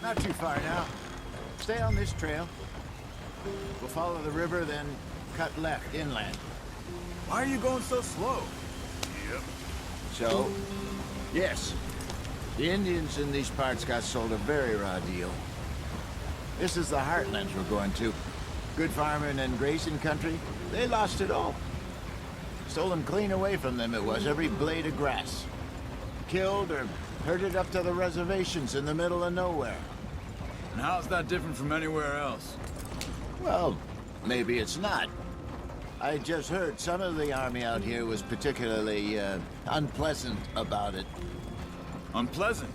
Not too far now. Stay on this trail. We'll follow the river, then cut left inland. Why are you going so slow? Yep. So, yes, the Indians in these parts got sold a very raw deal. This is the heartlands we're going to. Good farming and grazing country, they lost it all. Stolen clean away from them it was, every blade of grass. Killed or herded up to the reservations in the middle of nowhere. And how's that different from anywhere else? Well, maybe it's not. I just heard some of the army out here was particularly, unpleasant about it. Unpleasant?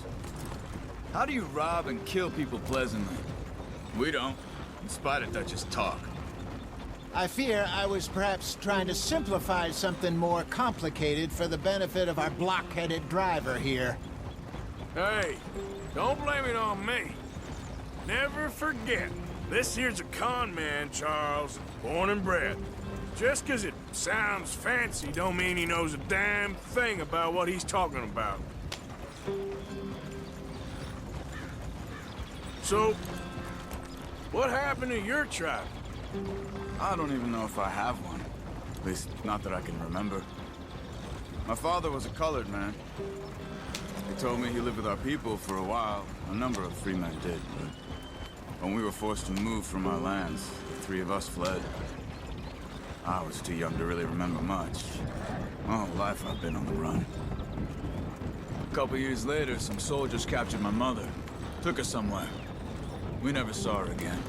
How do you rob and kill people pleasantly? We don't, in spite of Dutch's talk. I fear I was perhaps trying to simplify something more complicated for the benefit of our block-headed driver here. Hey, don't blame it on me. Never forget, this here's a con man, Charles, born and bred. Just 'cause it sounds fancy don't mean he knows a damn thing about what he's talking about. So, what happened to your tribe? I don't even know if I have one. At least, not that I can remember. My father was a colored man. He told me he lived with our people for a while. A number of free men did, but when we were forced to move from our lands, the three of us fled. I was too young to really remember much. My whole life I've been on the run. A couple years later, some soldiers captured my mother. Took her somewhere. We never saw her again.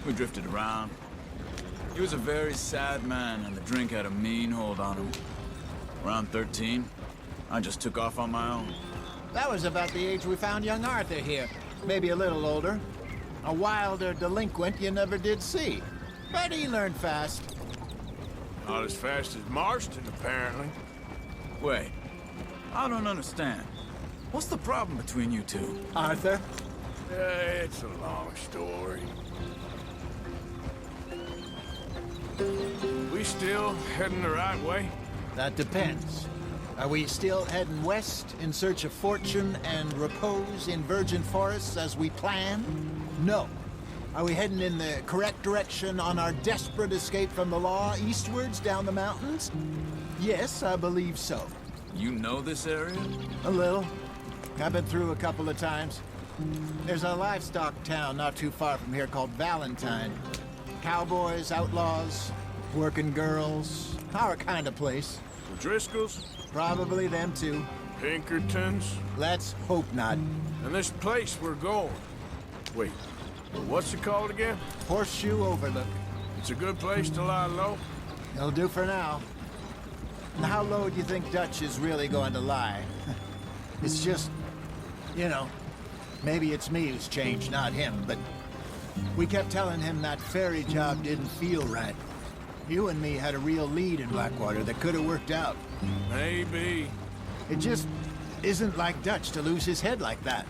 We drifted around. He was a very sad man, and the drink had a mean hold on him. Around 13, I just took off on my own. That was about the age we found young Arthur here. Maybe a little older. A wilder delinquent you never did see. But he learned fast. Not as fast as Marston, apparently. Wait, I don't understand. What's the problem between you two? Arthur? It's a long story. We still heading the right way? That depends. Are we still heading west in search of fortune and repose in virgin forests as we planned? No. Are we heading in the correct direction on our desperate escape from the law eastwards down the mountains? Yes, I believe so. You know this area? A little. I've been through a couple of times. There's a livestock town not too far from here called Valentine. Cowboys, outlaws, working girls, our kind of place. The Driscolls? Probably them too. Pinkertons? Let's hope not. And this place we're going. Wait, what's it called again? Horseshoe Overlook. It's a good place to lie low? It'll do for now. Now, how low do you think Dutch is really going to lie? It's just, you know, maybe it's me who's changed, not him, but we kept telling him that ferry job didn't feel right. You and me had a real lead in Blackwater that could have worked out. Maybe. It just isn't like Dutch to lose his head like that.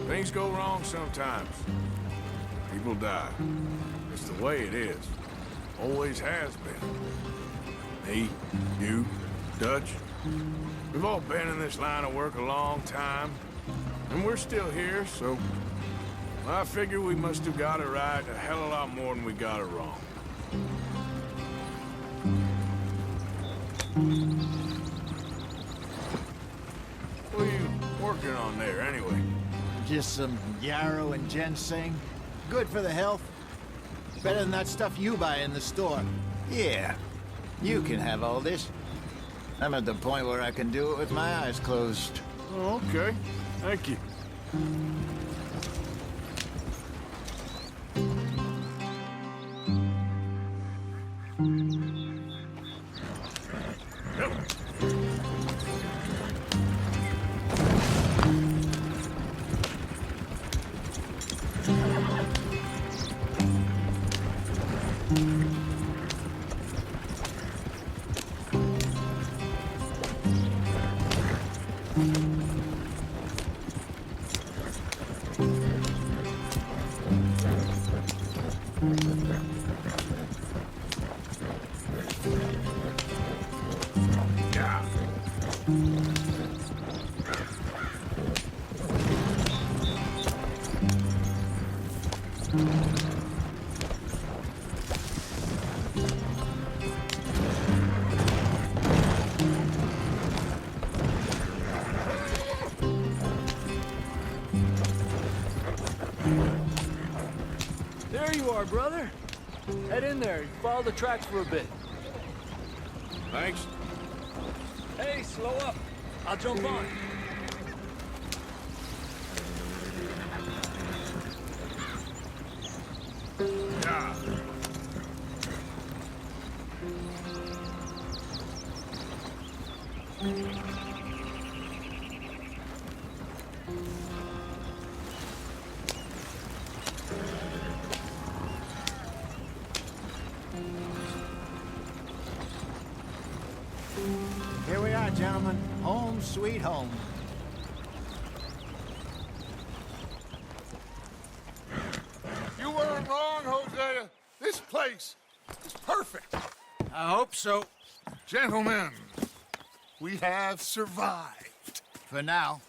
Things go wrong sometimes. People die. It's the way it is. Always has been. Me, you, Dutch. We've all been in this line of work a long time. And we're still here, so I figure we must have got it right a hell of a lot more than we got it wrong. What are you working on there, anyway? Just some yarrow and ginseng. Good for the health. Better than that stuff you buy in the store. Yeah, you can have all this. I'm at the point where I can do it with my eyes closed. Oh, okay. Thank you. our brother? Head in there, follow the tracks for a bit. Thanks. Hey, slow up. I'll jump on. Yeah. Here we are, gentlemen. Home sweet home. You weren't wrong, Hosea. This place is perfect. I hope so. Gentlemen, we have survived. For now.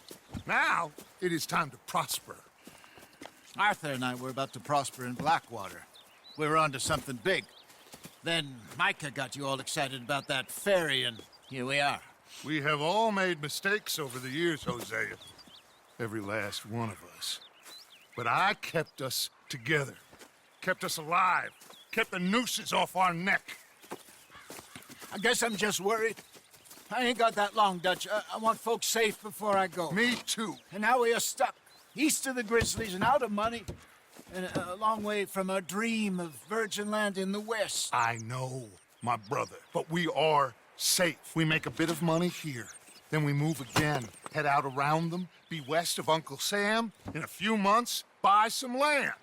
Now, it is time to prosper. Arthur and I were about to prosper in Blackwater. We were onto something big. Then Micah got you all excited about that ferry, and here we are. We have all made mistakes over the years, Hosea. Every last one of us. But I kept us together. Kept us alive. Kept the nooses off our neck. I guess I'm just worried. I ain't got that long, Dutch. I want folks safe before I go. Me too. And now we are stuck, east of the Grizzlies and out of money, and a long way from our dream of virgin land in the west. I know, my brother. But we are safe. We make a bit of money here. Then we move again. Head out around them. Be west of Uncle Sam. In a few months, buy some land.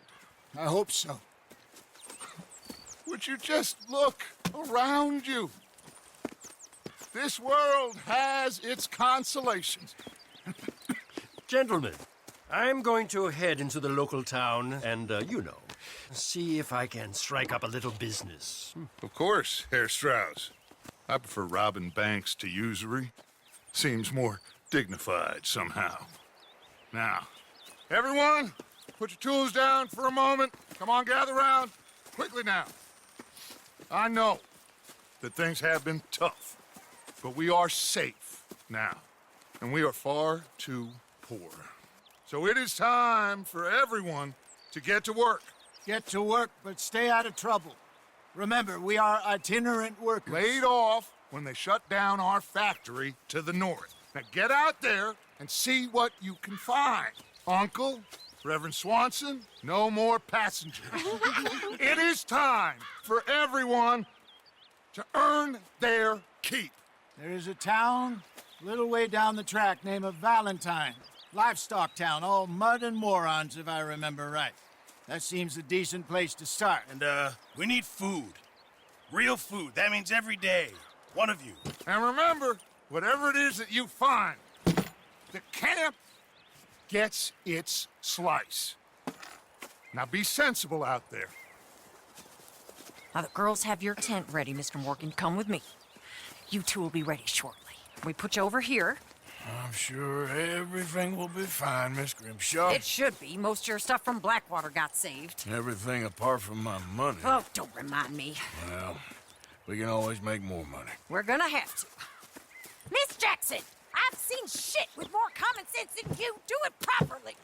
I hope so. Would you just look around you? This world has its consolations. Gentlemen, I'm going to head into the local town and, see if I can strike up a little business. Of course, Herr Strauss. I prefer robbing banks to usury. Seems more dignified somehow. Now, everyone, put your tools down for a moment. Come on, gather round. Quickly now. I know that things have been tough, but we are safe now, and we are far too poor. So it is time for everyone to get to work. Get to work, but stay out of trouble. Remember, we are itinerant workers. Laid off when they shut down our factory to the north. Now get out there and see what you can find. Uncle, Reverend Swanson, no more passengers. It is time for everyone to earn their keep. There is a town a little way down the track named Valentine. Livestock town, all mud and morons, if I remember right. That seems a decent place to start. And, we need food. Real food. That means every day. One of you. And remember, whatever it is that you find, the camp gets its slice. Now be sensible out there. Now the girls have your tent ready, Mr. Morgan. Come with me. You two will be ready shortly. We put you over here. I'm sure everything will be fine, Miss Grimshaw. It should be. Most of your stuff from Blackwater got saved. Everything apart from my money. Oh, don't remind me. Well, we can always make more money. We're gonna have to. Miss Jackson, I've seen shit with more common sense than you. Do it properly.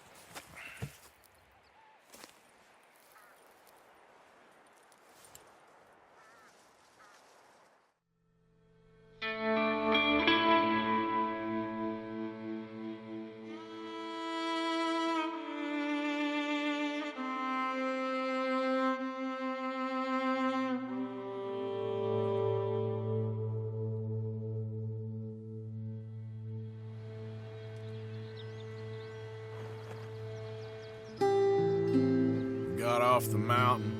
Got off the mountain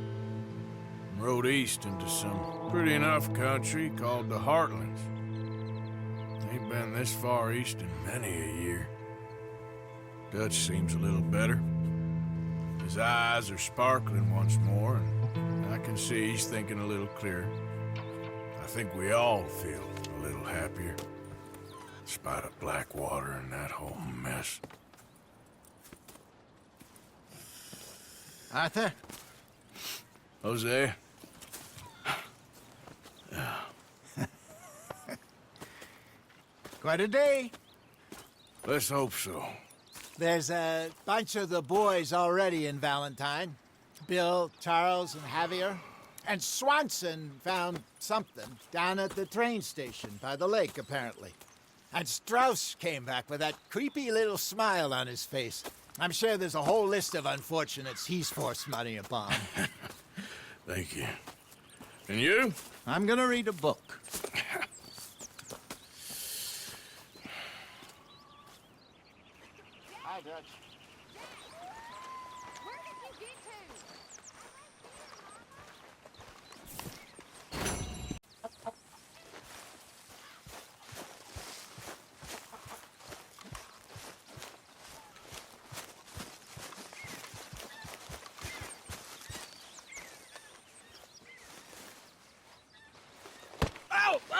and rode east into some pretty enough country called the Heartlands. Ain't been this far east in many a year. Dutch seems a little better. His eyes are sparkling once more, and I can see he's thinking a little clearer. I think we all feel a little happier, in spite of Blackwater and that whole mess. Arthur? Jose? Quite a day. Let's hope so. There's a bunch of the boys already in Valentine. Bill, Charles, and Javier. And Swanson found something down at the train station by the lake, apparently. And Strauss came back with that creepy little smile on his face. I'm sure there's a whole list of unfortunates he's forced money upon. Thank you. And you? I'm gonna read a book. Hi, Dutch.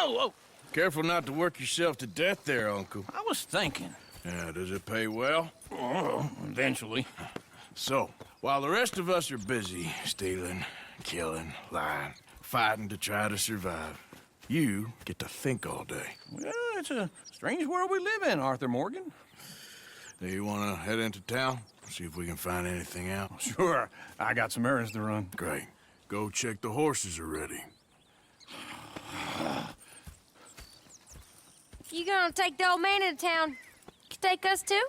Oh, Careful not to work yourself to death there, Uncle. I was thinking. Yeah, does it pay well? Oh, eventually. So, while the rest of us are busy stealing, killing, lying, fighting to try to survive, you get to think all day. Well, it's a strange world we live in, Arthur Morgan. Do you want to head into town? See if we can find anything out? Sure. I got some errands to run. Great. Go check the horses are ready. You gonna take the old man into town? You take us too?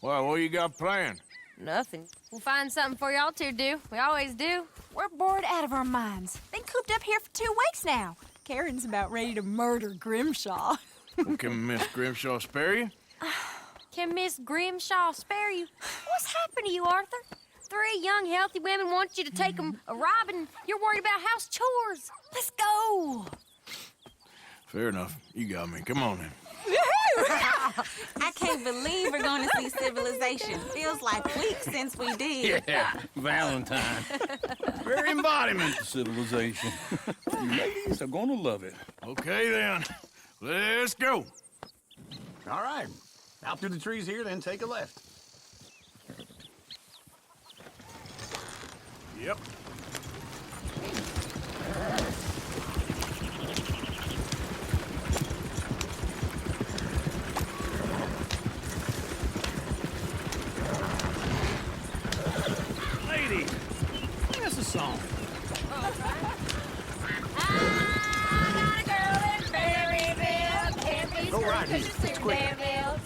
Well, what you got planned? Nothing. We'll find something for y'all to do. We always do. We're bored out of our minds. Been cooped up here for 2 weeks now. Karen's about ready to murder Grimshaw. Well, can Miss Grimshaw spare you? Can Miss Grimshaw spare you? What's happened to you, Arthur? 3 young, healthy women want you to take them a robbing. You're worried about house chores. Let's go. Fair enough. You got me. Come on then. I can't believe we're going to see civilization. Feels like weeks since we did. Yeah, Valentine. Very embodiment of civilization. You ladies are gonna love it. Okay then. Let's go. All right. Out through the trees here, then take a left. Yep. Ladies, sing us a song. Go right here. It's quick.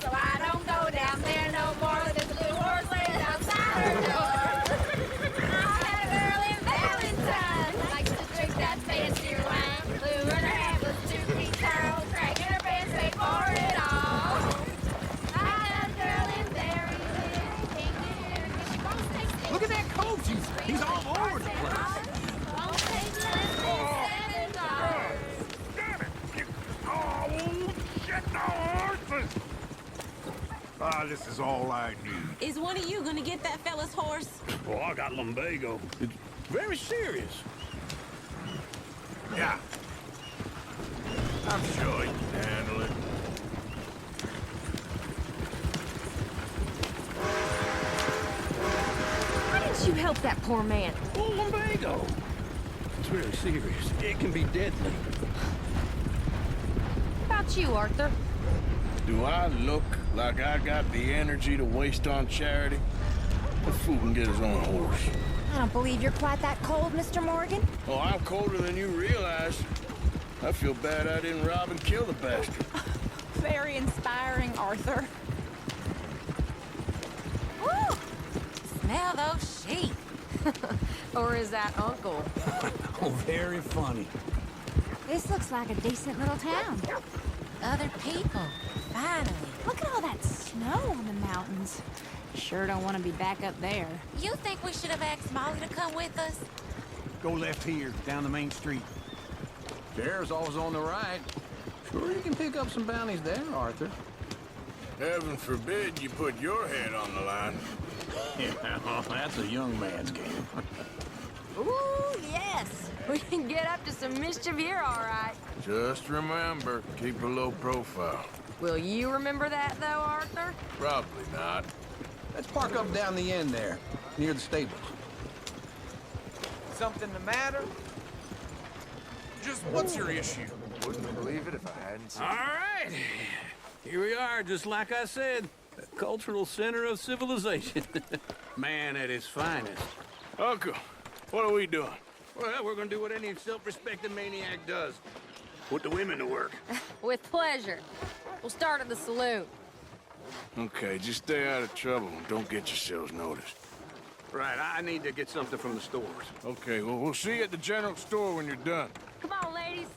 So I don't go down there no more. There's a blue horse laying outside her door. I had a girl in Valentine. Likes to drink that fancy wine. Blue in her hair was 2 feet curls. Crack in her pants, paid for it all. I had a girl in Berryville. Look at that coach. He's all over the place. Ah, this is all I need. Is one of you going to get that fella's horse? Oh, I got lumbago. It's very serious. Yeah. I'm sure you can handle it. Why didn't you help that poor man? Oh, lumbago. It's really serious. It can be deadly. How about you, Arthur? Do I look like I got the energy to waste on charity? The fool can get his own horse. I don't believe you're quite that cold, Mr. Morgan. Oh, I'm colder than you realize. I feel bad I didn't rob and kill the bastard. Very inspiring, Arthur. Woo! Smell those sheep. Or is that Uncle? Oh, very funny. This looks like a decent little town. Other people, finally. Look at all that snow on the mountains. Sure don't want to be back up there. You think we should have asked Molly to come with us? Go left here, down the main street. Sheriff's always on the right. Sure you can pick up some bounties there, Arthur. Heaven forbid you put your head on the line. Yeah, that's a young man's game. Ooh, yes. We can get up to some mischief here, all right. Just remember, keep a low profile. Will you remember that, though, Arthur? Probably not. Let's park up down the end there, near the stables. Something the matter? Just what's your issue? Wouldn't believe it if I hadn't seen All right. Here we are, just like I said. The cultural center of civilization. Man at his finest. Uncle, what are we doing? Well, we're gonna do what any self-respecting maniac does. Put the women to work. With pleasure. We'll start at the saloon. Okay, just stay out of trouble and don't get yourselves noticed. Right, I need to get something from the stores. Okay, well, we'll see you at the general store when you're done. Come on, ladies.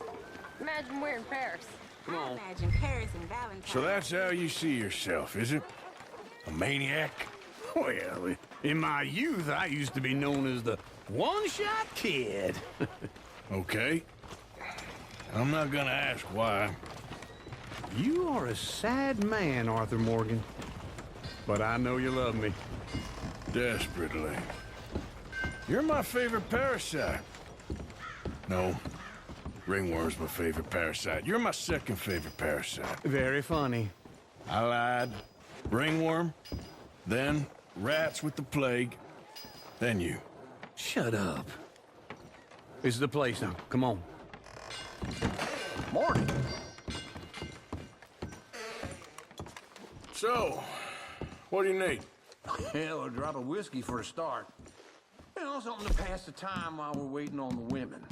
Imagine we're in Paris. Come on. Imagine Paris and Valentine. So that's how you see yourself, is it? A maniac? Well, in my youth, I used to be known as the one-shot kid. Okay. I'm not gonna ask why. You are a sad man, Arthur Morgan. But I know you love me. Desperately. You're my favorite parasite. No. Ringworm's my favorite parasite. You're my second favorite parasite. Very funny. I lied. Ringworm, then rats with the plague, then you. Shut up. This is the place now. Come on. Morning. So, what do you need? Hell, a drop of whiskey for a start. You know, something to pass the time while we're waiting on the women.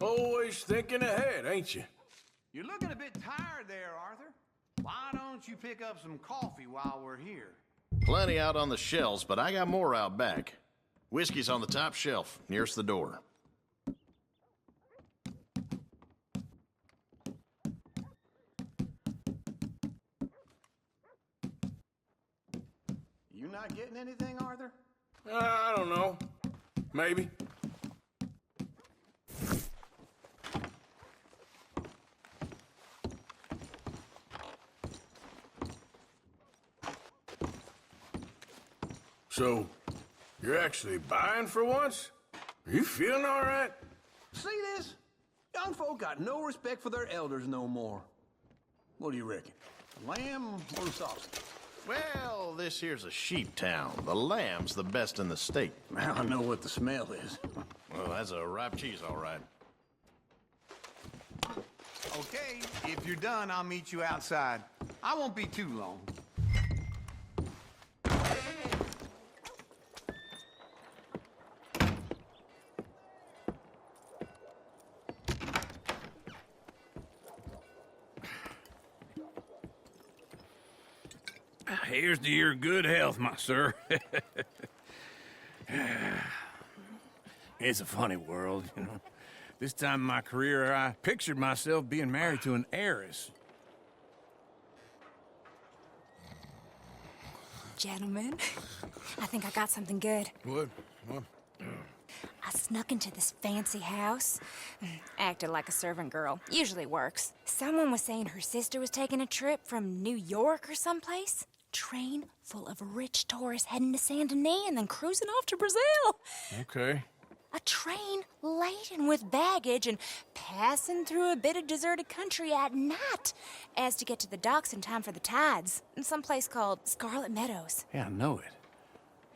Always thinking ahead, ain't you? You're looking a bit tired there, Arthur. Why don't you pick up some coffee while we're here? Plenty out on the shelves, but I got more out back. Whiskey's on the top shelf, nearest the door. You not getting anything, Arthur? I don't know. Maybe. So, you're actually buying for once? Are you feeling all right? See this? Young folk got no respect for their elders no more. What do you reckon? Lamb or sausage? Well, this here's a sheep town. The lamb's the best in the state. Now I know what the smell is. Well, that's a ripe cheese, all right. Okay, if you're done, I'll meet you outside. I won't be too long. Here's to your good health, my sir. It's a funny world, you know. This time in my career, I pictured myself being married to an heiress. Gentlemen, I think I got something good. What? I snuck into this fancy house. Acted like a servant girl. Usually works. Someone was saying her sister was taking a trip from New York or someplace. Train full of rich tourists heading to Saint Denis and then cruising off to Brazil. Okay. A train laden with baggage and passing through a bit of deserted country at night as to get to the docks in time for the tides in some place called Scarlet Meadows. Yeah, I know it.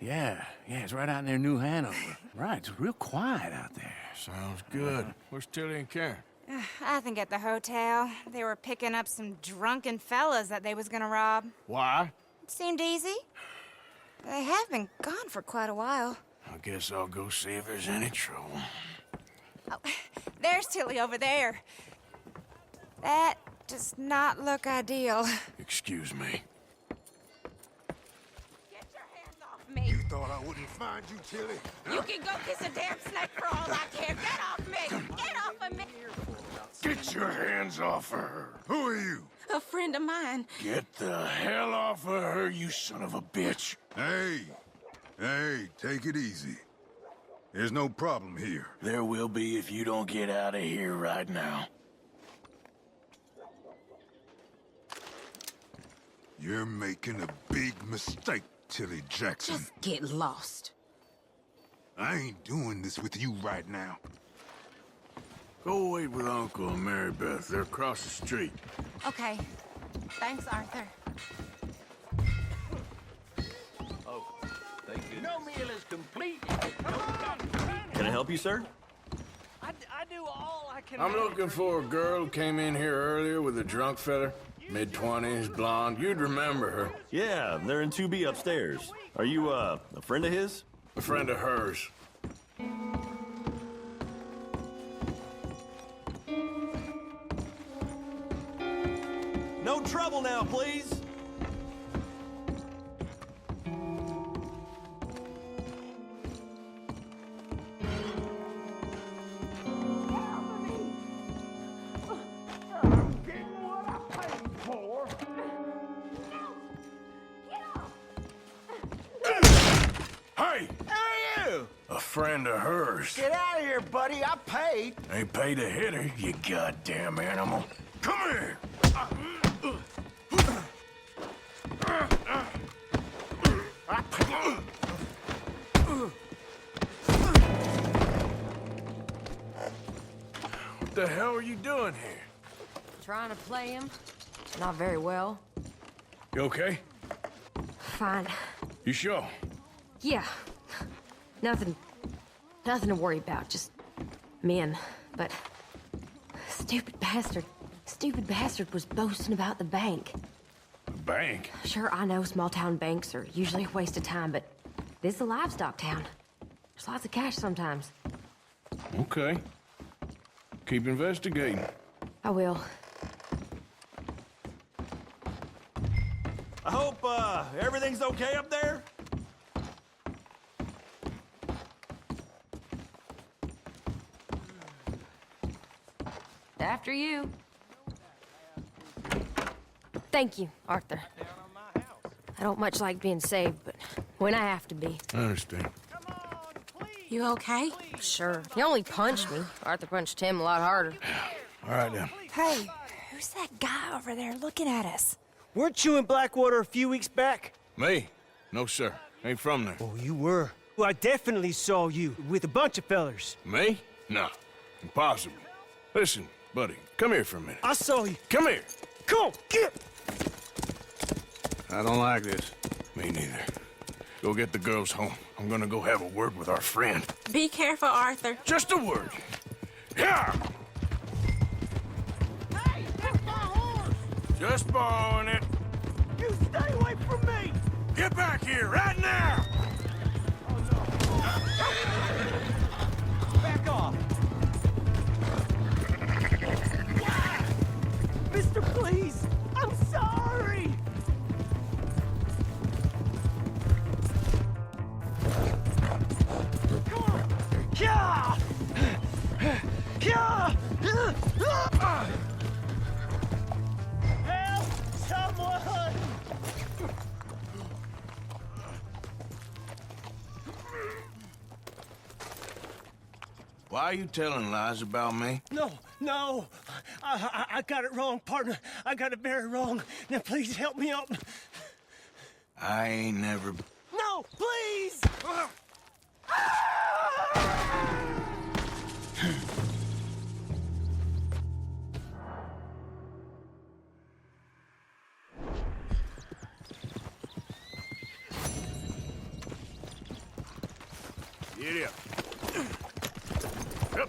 Yeah, it's right out near New Hanover. Right, it's real quiet out there. Sounds good. Where's Tilly and Karen? I think at the hotel. They were picking up some drunken fellas that they was gonna rob. Why? It seemed easy. They have been gone for quite a while. I guess I'll go see if there's any trouble. Oh, there's Tilly over there. That does not look ideal. Excuse me. Me. You thought I wouldn't find you, Tilly? You can go kiss a damn snake for all I care. Get off me! Get off of me! Get your hands off of her. Who are you? A friend of mine. Get the hell off of her, you son of a bitch. Hey, take it easy. There's no problem here. There will be if you don't get out of here right now. You're making a big mistake, Tilly Jackson. Just get lost. I ain't doing this with you right now. Go wait with Uncle and Mary Beth. They're across the street. Okay. Thanks, Arthur. Oh, thank you. No meal is complete. Can I help you, sir? I do all I can. I'm looking for a girl who came in here earlier with a drunk fella. Mid-20s, blonde. You'd remember her. Yeah, they're in 2B upstairs. Are you, a friend of his? A friend of hers. No trouble now, please. Hey! Who are you? A friend of hers. Get out of here, buddy. I paid. Ain't paid to hit her, you goddamn animal. Come here! What the hell are you doing here? Trying to play him. Not very well. You okay? Fine. You sure? Yeah. Nothing to worry about. Just men. But stupid bastard was boasting about the bank. Bank? Sure, I know small town banks are usually a waste of time, but this is a livestock town. There's lots of cash sometimes. Okay. Keep investigating. I will. I hope, everything's okay up there? After you. Thank you, Arthur. I don't much like being saved, but when I have to be. I understand. You okay? Sure. He only punched me. Arthur punched him a lot harder. All right, then. Hey, who's that guy over there looking at us? Weren't you in Blackwater a few weeks back? Me? No, sir. Ain't from there. Oh, you were. Well, I definitely saw you with a bunch of fellers. Me? No. Impossible. Listen, buddy, come here for a minute. I saw you. Come here. Come on, get! I don't like this. Me neither. Go get the girls home. I'm gonna go have a word with our friend. Be careful, Arthur. Just a word. Yeah! Hey, that's my horse! Just borrowing it. You stay away from me! Get back here right now! Back off! Mister, please! I'm sorry! Come on! Yeah! Yeah! Help! Someone! Why are you telling lies about me? No! I got it wrong, partner. I got it very wrong. Now please help me out. I ain't never... No, please! Giddy up. Up.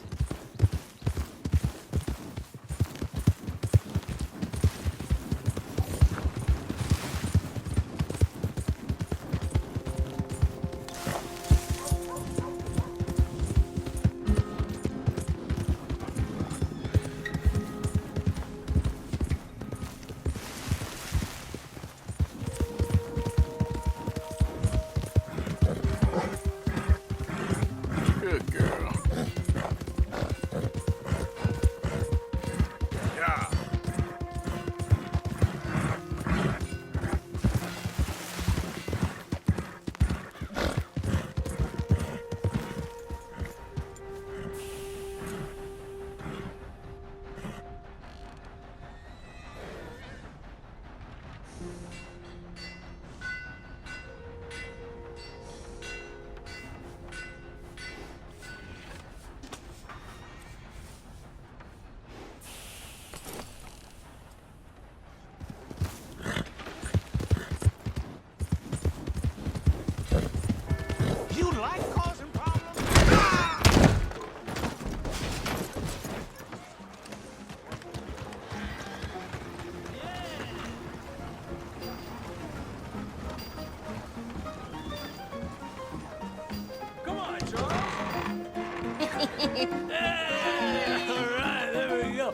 All right, there we go.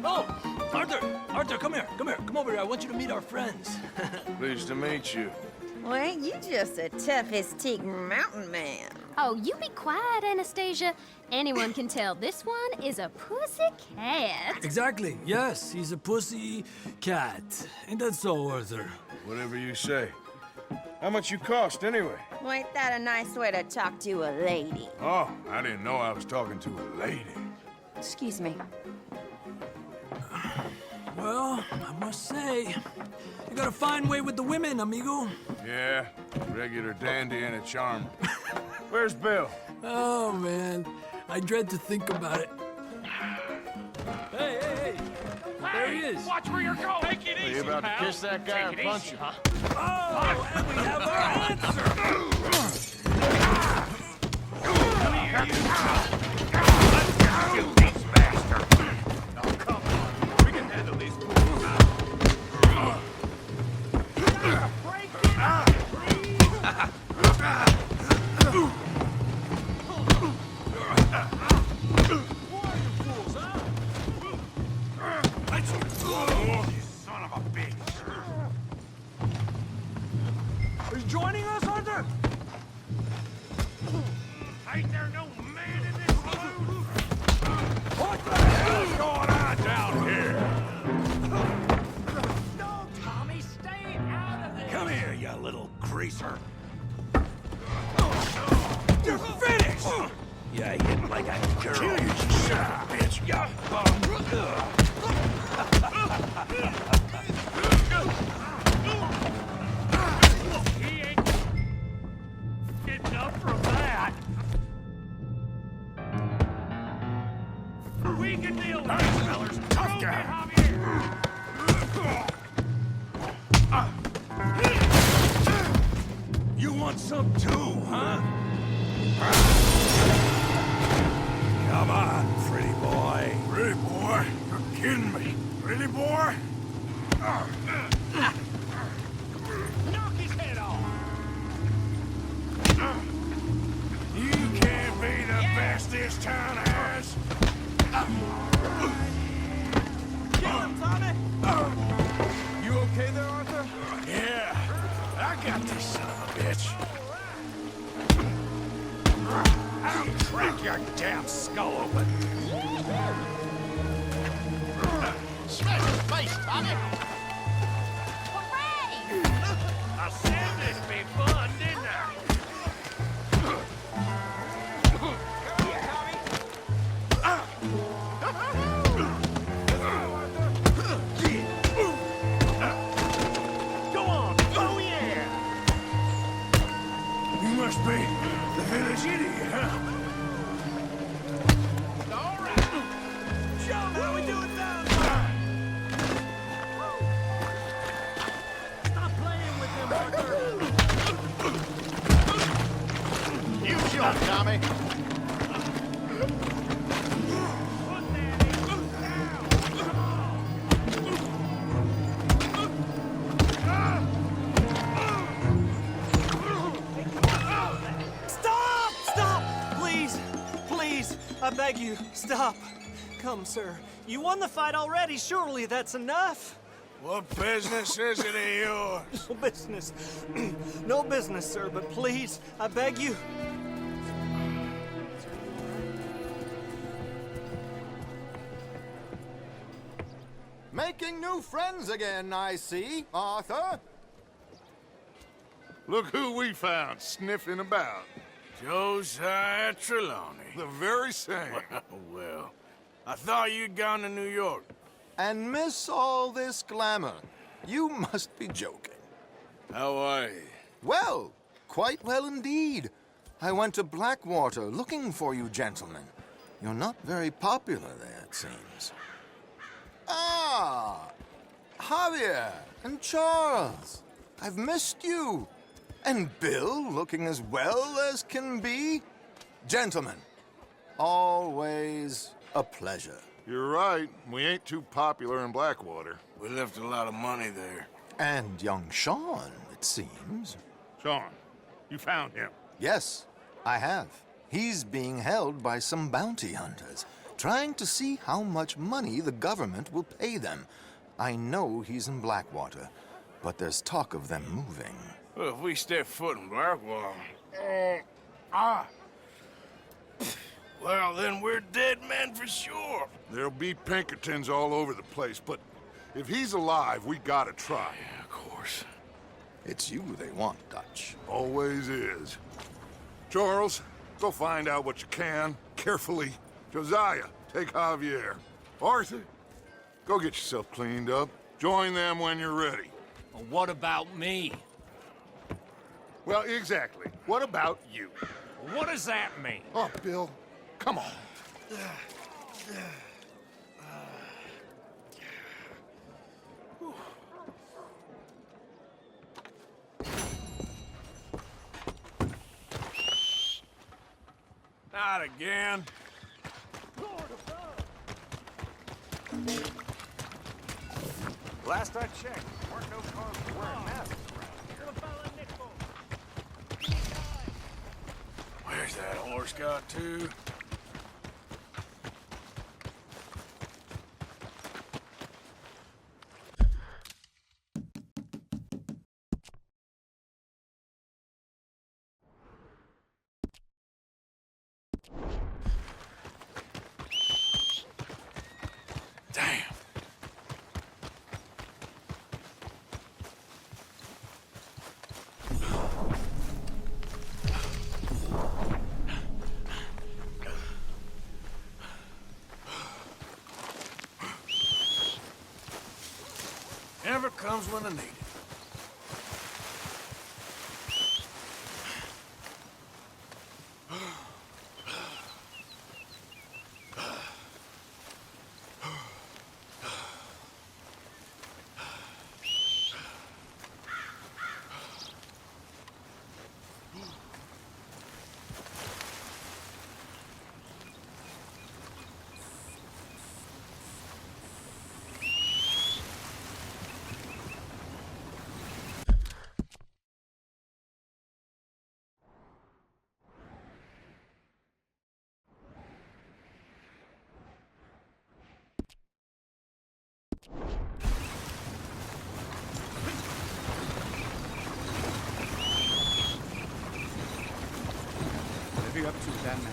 Oh, Arthur, come here. Come over here. I want you to meet our friends. Pleased to meet you. Well, ain't you just a toughest teak mountain man? Oh, you be quiet, Anastasia. Anyone can tell this one is a pussy cat. Exactly. Yes, he's a pussy cat. Ain't that so, Arthur? Whatever you say. How much you cost, anyway? Well, ain't that a nice way to talk to a lady? Oh, I didn't know I was talking to a lady. Excuse me. Well, I must say, you got a fine way with the women, amigo. Yeah, regular dandy and a charmer. Where's Bill? Oh, man. I dread to think about it. Hey! There he is. Watch where you're going. Take it Are easy, you about pal. to kiss that guy Take or it punch easy, him? huh? Oh, and we have our answer. Come here, you. You this bastard. Oh, come on. We can handle these fools. Break son of a bitch. Are you joining us, Arthur? Ain't there no man in this saloon? What the hell's going on down here? No, Tommy, stay out of this. Come here, you little greaser. You're finished! Yeah, hit like a girl. Kill you, son of a bitch. You bum. He ain't getting up from that. We can deal with these fellers. Tough guy. You want some too, huh? Come on, pretty boy. Pretty boy? You're kidding me. Pretty boy? Knock his head off. You can't be the best this town has. Kill him, Tommy! You okay there, Arthur? Yeah, I got this son of a bitch. I'll crack your damn skull open. Smash his face, Tommy! Hooray! I said this be fun, didn't I? Go on! Oh, yeah! You must be the village idiot, huh? All right! Show him how we do it now! Stop playing with him, Arthur! You shot, Tommy! Stop! Please, I beg you, stop. Come, sir. You won the fight already. Surely that's enough. What business is it of yours? No business. No business, sir, but please, I beg you. Making new friends again, I see, Arthur. Look who we found sniffing about. Josiah Trelawney. The very same. Well, I thought you'd gone to New York. And miss all this glamour. You must be joking. How are you? Well, quite well indeed. I went to Blackwater looking for you gentlemen. You're not very popular there, it seems. Ah! Javier and Charles. I've missed you. And Bill looking as well as can be. Gentlemen, always a pleasure. You're right. We ain't too popular in Blackwater. We left a lot of money there. And young Sean, it seems. Sean, you found him. Yes, I have. He's being held by some bounty hunters, trying to see how much money the government will pay them. I know he's in Blackwater, but there's talk of them moving. Well, if we step foot in Blackwater... Well, then we're dead men for sure. There'll be Pinkertons all over the place, but if he's alive, we gotta try. Yeah, of course. It's you they want, Dutch. Always is. Charles, go find out what you can, carefully. Josiah, take Javier. Arthur, go get yourself cleaned up. Join them when you're ready. Well, what about me? Well, exactly. What about you? What does that mean? Oh, Bill, come on. Not again. Last I checked, weren't no cars wearing masks around here. Where's that horse got to? Damn. Never comes when I need it. Whatever you're up to with that man.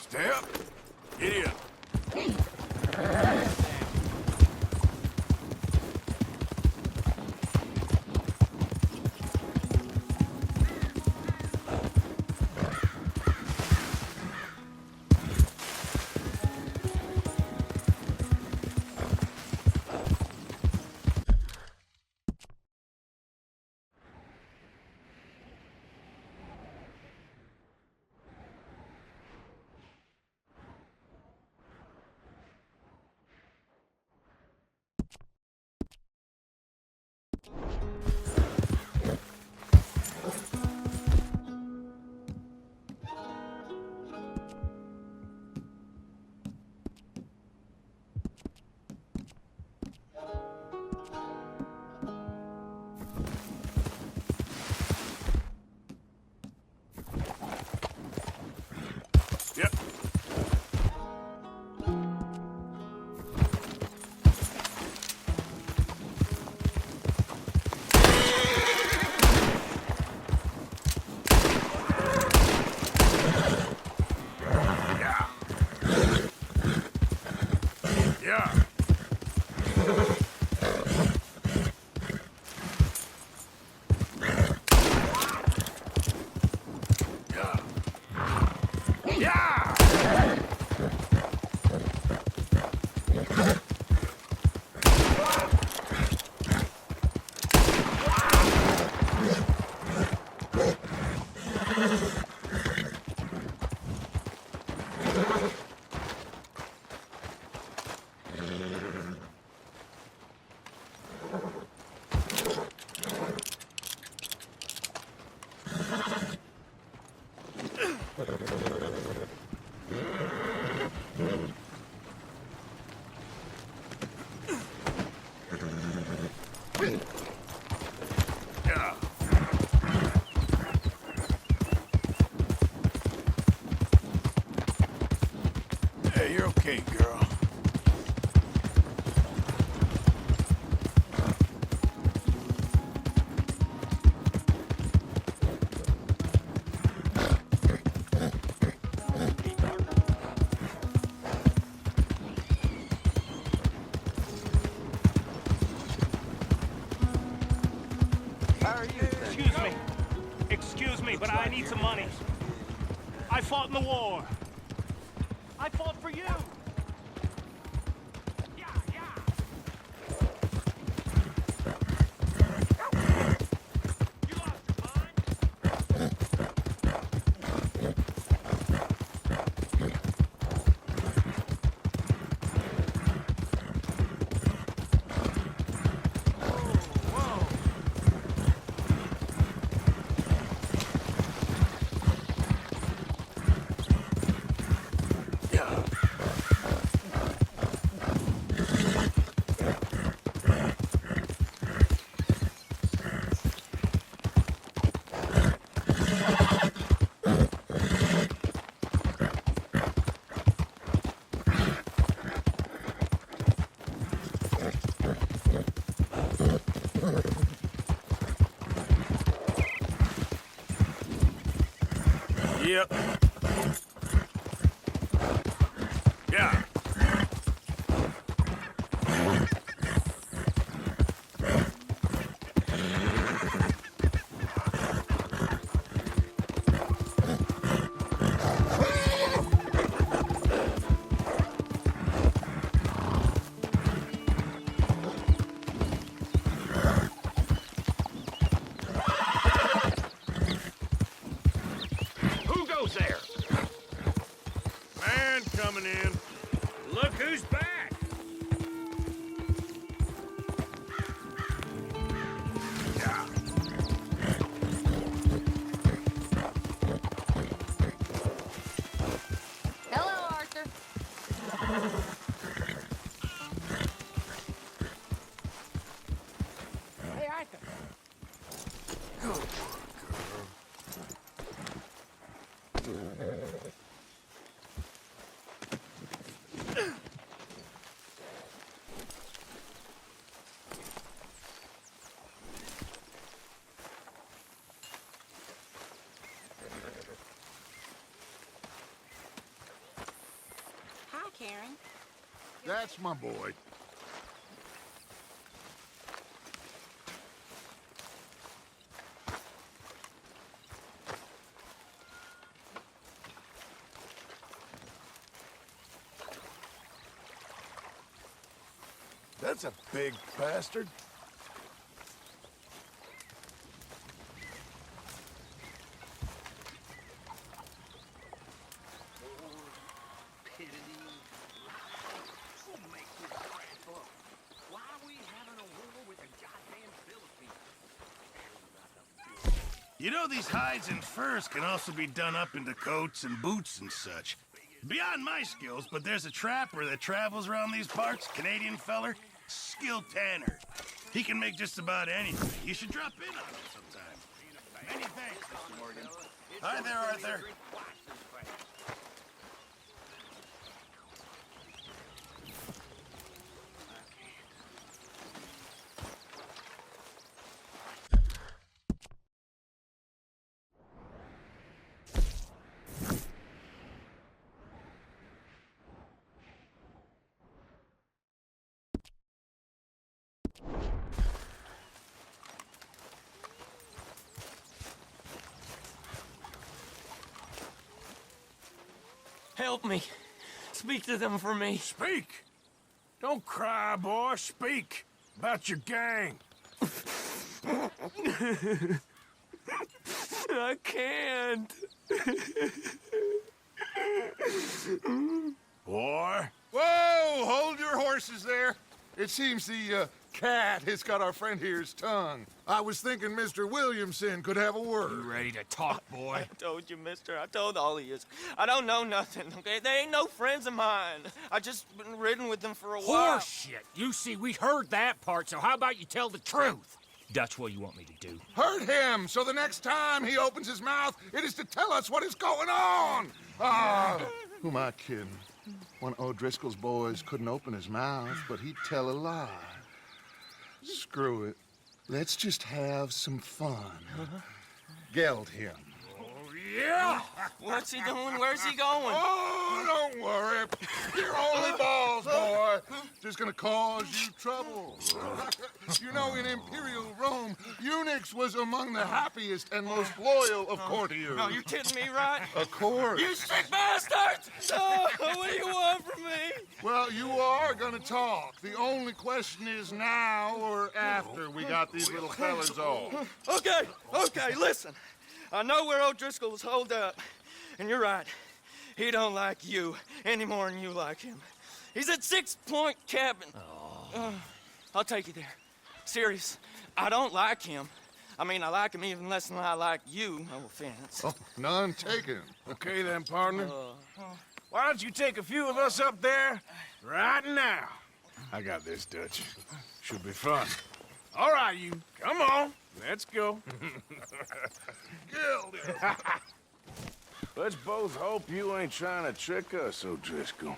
Step. Giddy up. Yeah. Hey, you're okay, girl. Excuse me, but I need some money. I fought in the war. I fought for you. Yep. Yeah. Who goes there? Man coming in. Look who's back. Yeah. Hello, Arthur. Hey, Arthur. Hi, Karen. That's my boy. That's a big bastard. You know, these hides and furs can also be done up into coats and boots and such. Beyond my skills, but there's a trapper that travels around these parts, Canadian feller, skilled tanner. He can make just about anything. You should drop in on him sometime. Many thanks, Mr. Morgan. Hi there, Arthur. Help me. Speak to them for me. Speak. Don't cry, boy. Speak about your gang. I can't. Boy. Whoa! Hold your horses there. It seems the cat has got our friend here's tongue. I was thinking Mr. Williamson could have a word. You ready to talk, boy? I told you, mister. I told all of you. I don't know nothing, okay? They ain't no friends of mine. I just been ridden with them for a while. Horseshit. You see, we heard that part, so how about you tell the truth? That's what you want me to do. Hurt him, so the next time he opens his mouth, it is to tell us what is going on. Who am I kidding? One of O'Driscoll's boys couldn't open his mouth, but he'd tell a lie. Screw it. Let's just have some fun. Geld him. Yeah! What's he doing? Where's he going? Oh, don't worry. You're only balls, boy. Just gonna cause you trouble. You know, in Imperial Rome, eunuchs was among the happiest and most loyal of courtiers. No, you're kidding me, right? Of course. You sick bastard! No, what do you want from me? Well, you are gonna talk. The only question is now or after we got these little fellas off. Okay, listen. I know where O'Driscoll was holed up, and you're right. He don't like you any more than you like him. He's at 6 Point Cabin. I'll take you there. Serious, I don't like him. I mean, I like him even less than I like you. No offense. Oh, none taken. Okay then, partner. Why don't you take a few of us up there right now? I got this, Dutch. Should be fun. All right, you. Come on. Let's go. Let's both hope you ain't trying to trick us, O'Driscoll.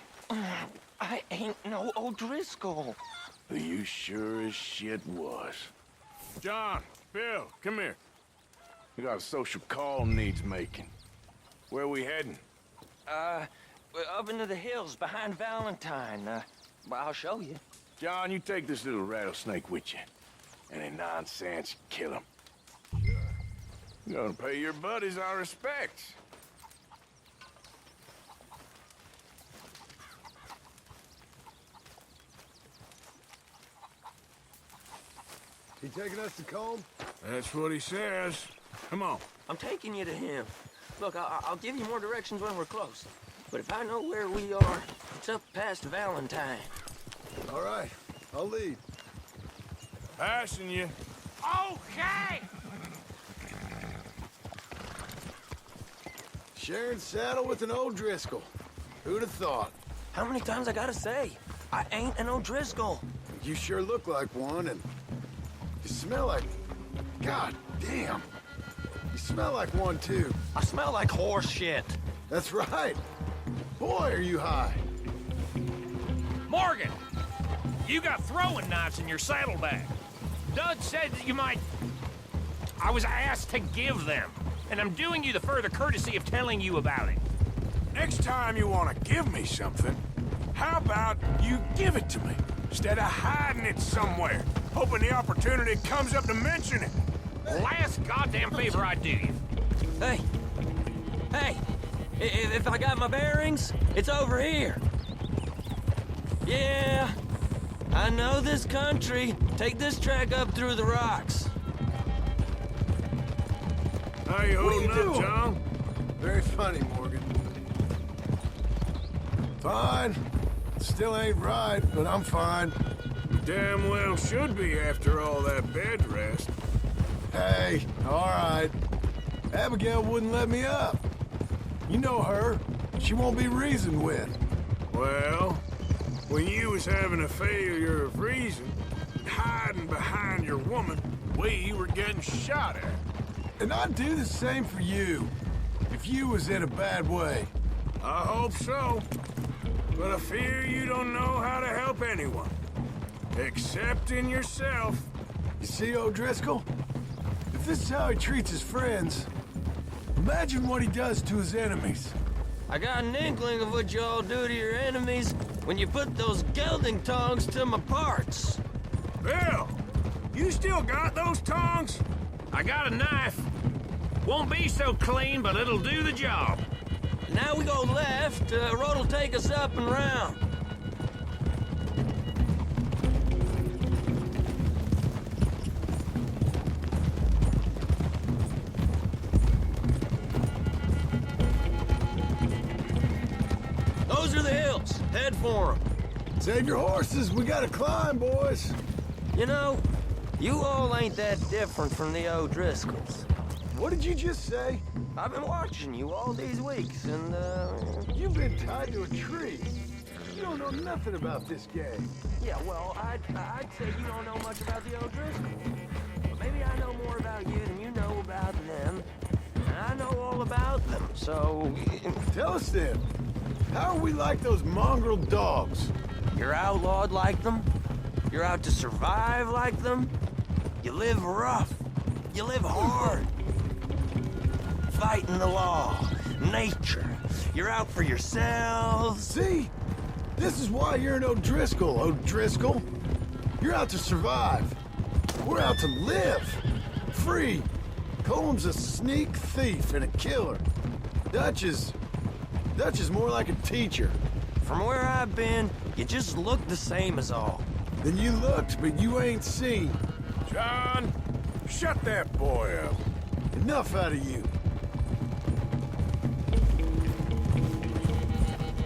I ain't no O'Driscoll. You sure as shit was. John, Bill, come here. We got a social call needs making. Where are we heading? Up into the hills behind Valentine. Well, I'll show you. John, you take this little rattlesnake with you. Any nonsense, kill him. You're gonna pay your buddies our respects. He taking us to Combe? That's what he says. Come on. I'm taking you to him. Look, I'll give you more directions when we're close. But if I know where we are, it's up past Valentine. All right, I'll lead. Passing you. Okay! Sharing saddle with an O'Driscoll. Who'd have thought? How many times I gotta say? I ain't an O'Driscoll. You sure look like one, and you smell like... God damn. You smell like one, too. I smell like horse shit. That's right. Boy, are you high. Morgan! You got throwing knives in your saddlebag. Dud said that you might... I was asked to give them, and I'm doing you the further courtesy of telling you about it. Next time you want to give me something, how about you give it to me, instead of hiding it somewhere, hoping the opportunity comes up to mention it? Last goddamn favor I do you. Hey! If I got my bearings, it's over here. Yeah, I know this country. Take this track up through the rocks. How you holding up, John? Very funny, Morgan. Fine. Still ain't right, but I'm fine. Damn well should be after all that bed rest. Hey, all right. Abigail wouldn't let me up. You know her. She won't be reasoned with. Well, when you was having a failure of reason, hiding behind your woman, we were getting shot at. And I'd do the same for you, if you was in a bad way. I hope so. But I fear you don't know how to help anyone. Except in yourself. You see, O'Driscoll? If this is how he treats his friends, imagine what he does to his enemies. I got an inkling of what y'all do to your enemies when you put those gelding tongs to my parts. Bill, you still got those tongs? I got a knife. Won't be so clean, but it'll do the job. Now we go left, road'll take us up and round. Those are the hills. Head for them. Save your horses. We gotta climb, boys. You know, you all ain't that different from the O'Driscolls. What did you just say? I've been watching you all these weeks, and, You've been tied to a tree. You don't know nothing about this gang. Yeah, well, I'd say you don't know much about the O'Driscolls. But maybe I know more about you than you know about them. And I know all about them, so... Tell us then. How are we like those mongrel dogs? You're outlawed like them. You're out to survive like them. You live rough. You live hard. Fighting the law, nature. You're out for yourselves. See? This is why you're an O'Driscoll, O'Driscoll. You're out to survive. We're out to live. Free. Colm's a sneak thief and a killer. Dutch is more like a teacher. From where I've been, you just look the same as all. Then you looked, but you ain't seen. John, shut that boy up. Enough out of you.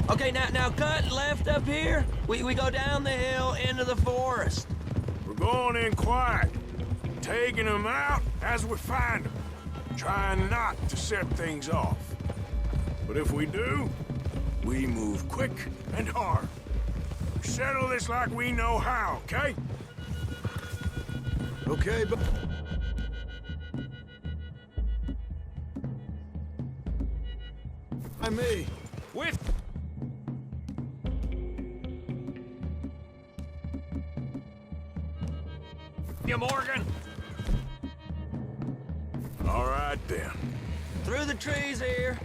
Okay, now cut left up here. We go down the hill into the forest. We're going in quiet, taking them out as we find them, trying not to set things off. But if we do, we move quick and hard. Settle this like we know how, okay? Okay, but... me. With... you, Morgan. All right, then. Through the trees here.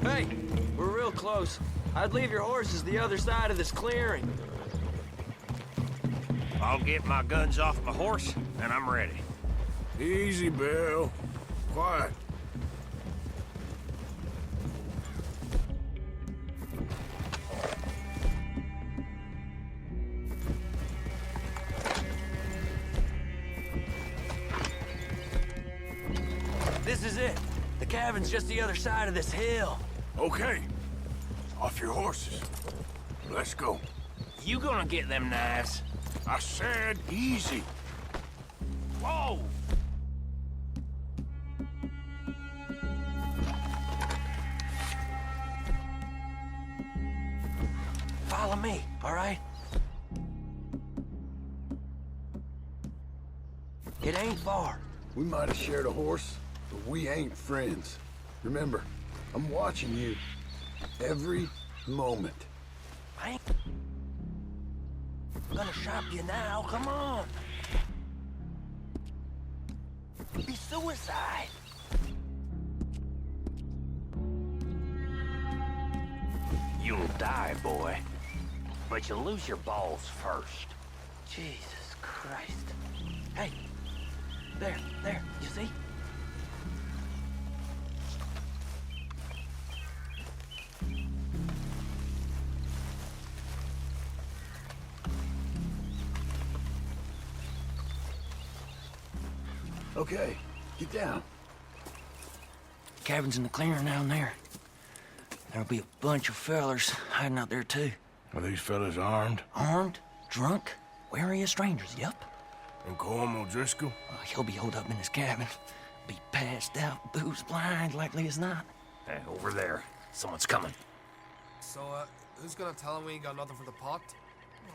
Hey, we're real close. I'd leave your horses the other side of this clearing. I'll get my guns off my horse, and I'm ready. Easy, Bill. Quiet. This is it. The cabin's just the other side of this hill. Okay. Off your horses. Let's go. You gonna get them knives? I said easy. Whoa! Follow me, all right? It ain't far. We might have shared a horse, but we ain't friends. Remember, I'm watching you every moment. I ain't gonna shop you now, come on. It'd be suicide. You'll die, boy. But you'll lose your balls first. Jesus Christ. Hey, there, you see? Okay, get down. Cabin's in the clearing down there. There'll be a bunch of fellers hiding out there, too. Are these fellas armed? Armed? Drunk? Wary of strangers, yep. And Colm O'Driscoll? He'll be holed up in his cabin. Be passed out, booze blind, likely as not. Hey, over there. Someone's coming. So, who's gonna tell him we ain't got nothing for the pot?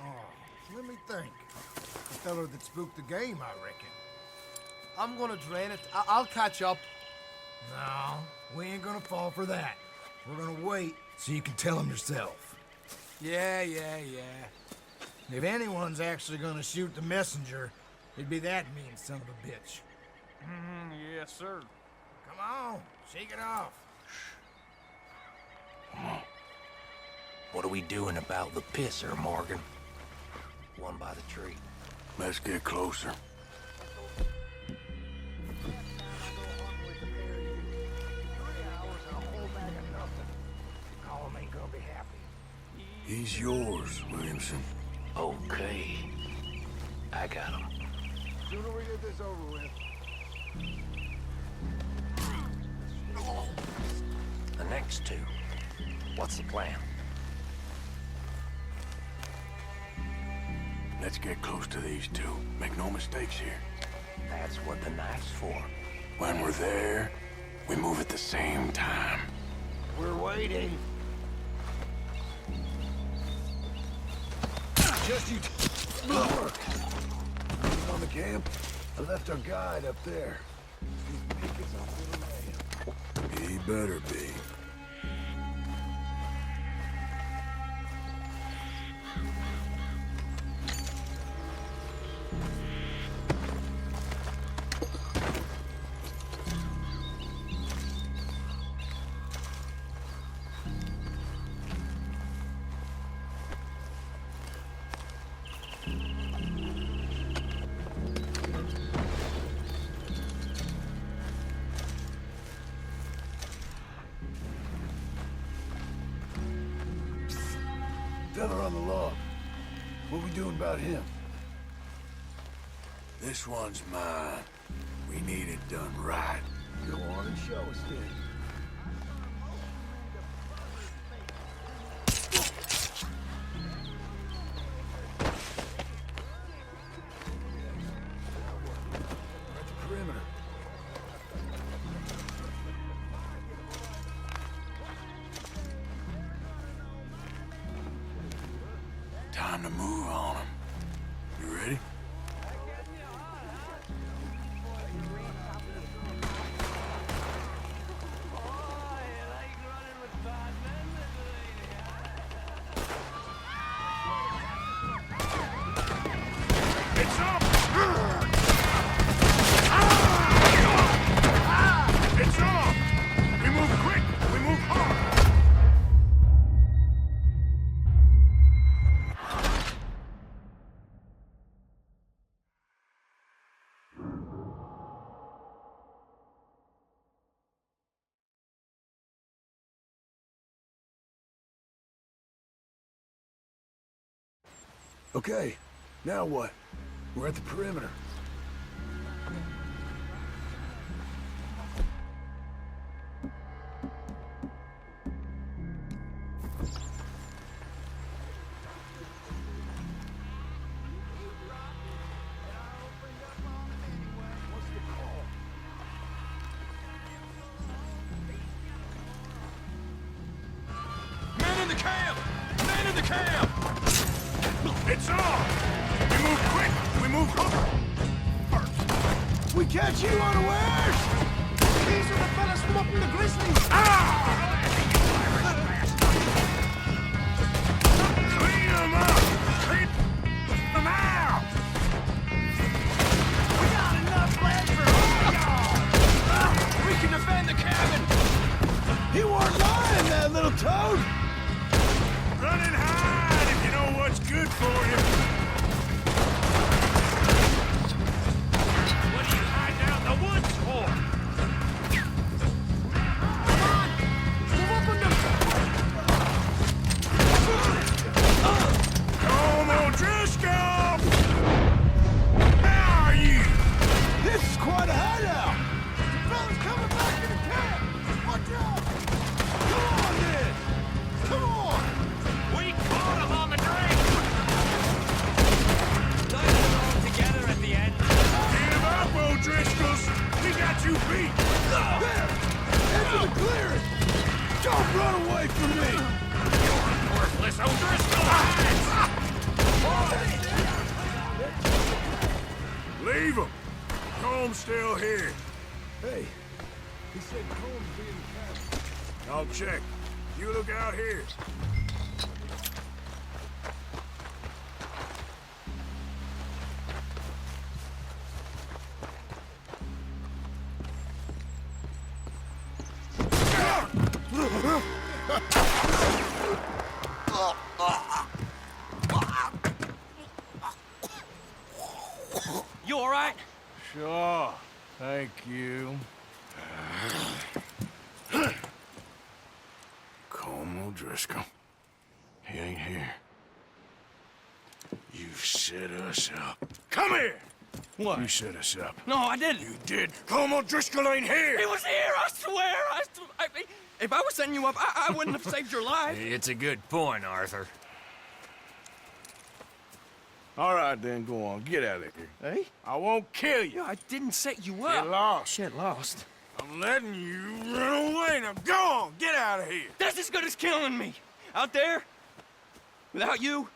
Oh, let me think. The fellow that spooked the game, I reckon. I'm gonna drain it. I'll catch up. No, we ain't gonna fall for that. We're gonna wait so you can tell him yourself. Yeah. If anyone's actually gonna shoot the messenger, it'd be that mean son of a bitch. Yes, sir. Come on, shake it off. What are we doing about the pisser, Morgan? One by the tree. Let's get closer. He's yours, Williamson. Okay. I got him. Sooner we get this over with. The next two. What's the plan? Let's get close to these two. Make no mistakes here. That's what the knife's for. When we're there, we move at the same time. We're waiting. Just you. Good work. On the camp, I left our guide up there. He better be. Fella on the log. What we doing about him? This one's mine. We need it done right. Go on and show us then. Perimeter. Time to move on them. You ready? It's up! It's up! We move quick! We move hard! Okay, now what? We're at the perimeter. Men in the camp! Men in the camp! It's on! We move quick! We move hard! We catch you unawares! These are the fellas from up in the Grizzlies! Ah! Clean them up! Clean them out! We got enough lead for all y'all! We can defend the cabin! He weren't lying, that little toad! Run and hide if you know what's good for you! What are you hiding out in the woods for? Come on! Move up on them! Come O'Driscoll! How are you? This is quite a hideout! Fellas coming back in the camp! Watch out! Come on, then! Come on! We caught him on the drink! Nice to all together at the end. Give up, O'Driscolls! We got you beat! There! Into the clearing! Don't run away from me! You're worthless O'Driscoll! Leave him. Comb's still here. Hey, he said Combs be in the cabin. I'll check. You look out here. You all right? Sure. Thank you. Colm O'Driscoll. He ain't here. You set us up. Come here! What? You set us up. No, I didn't. You did. Colm O'Driscoll ain't here! He was here, I swear! If I was setting you up, I wouldn't have saved your life. It's a good point, Arthur. All right, then, go on. Get out of here. Hey? I won't kill you. Yeah, I didn't set you up. Get lost. Shit, lost. I'm letting you run away. Now go on. Get out of here. That's as good as killing me. Out there, without you,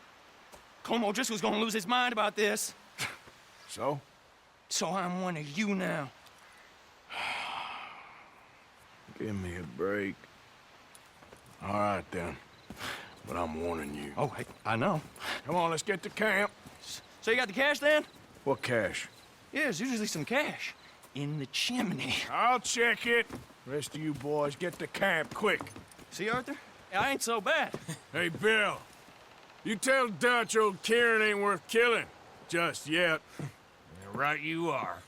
Colm O'Driscoll's gonna lose his mind about this. So? So I'm one of you now. Give me a break. All right, then. But I'm warning you. Oh, I know. Come on, let's get to camp. So you got the cash, then? What cash? Yeah, there's usually some cash in the chimney. I'll check it. Rest of you boys, get to camp, quick. See, Arthur? I ain't so bad. Hey, Bill. You tell Dutch old Kieran ain't worth killing. Just yet. Right you are.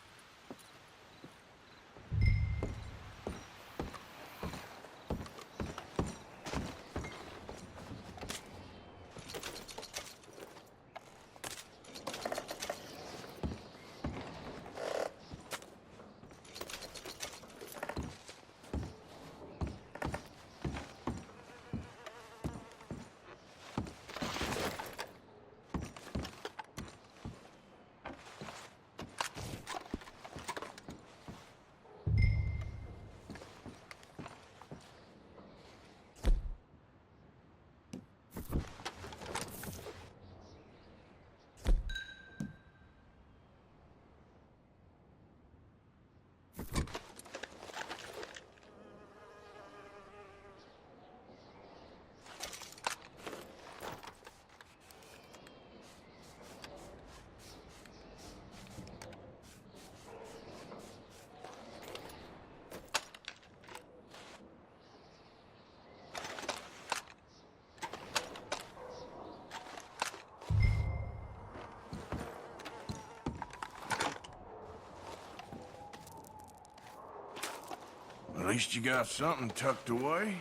At least you got something tucked away.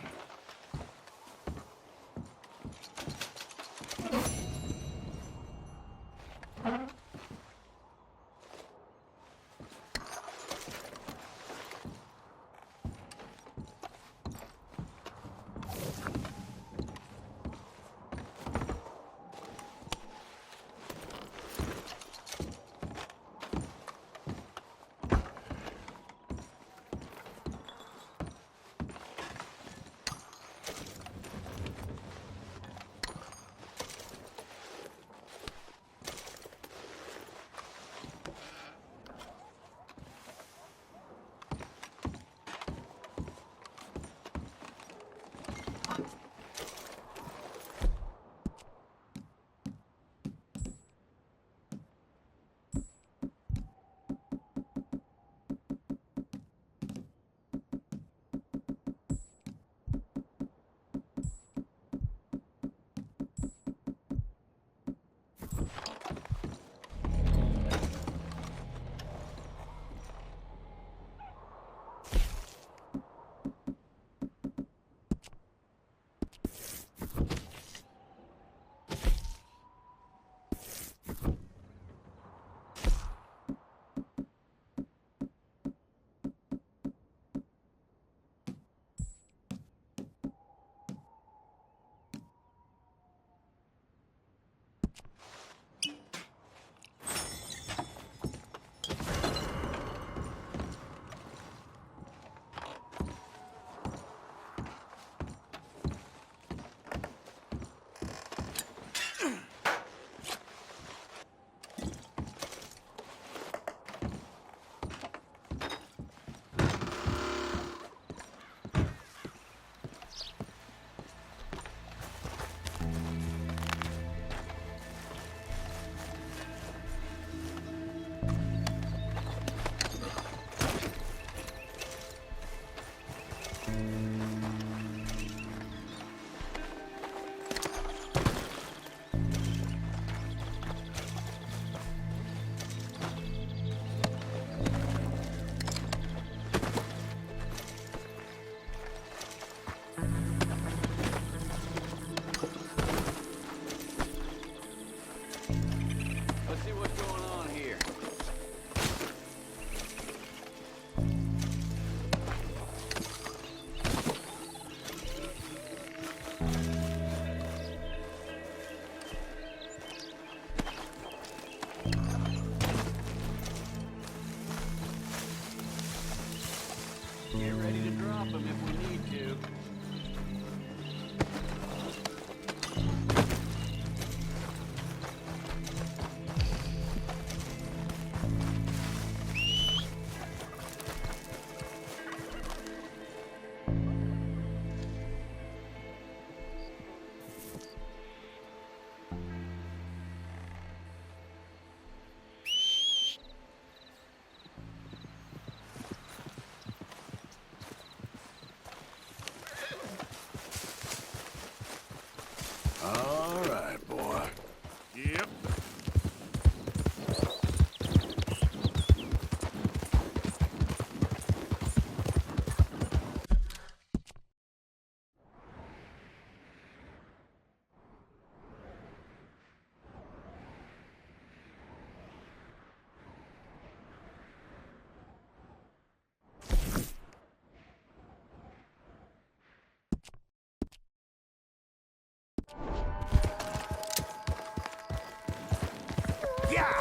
Yeah!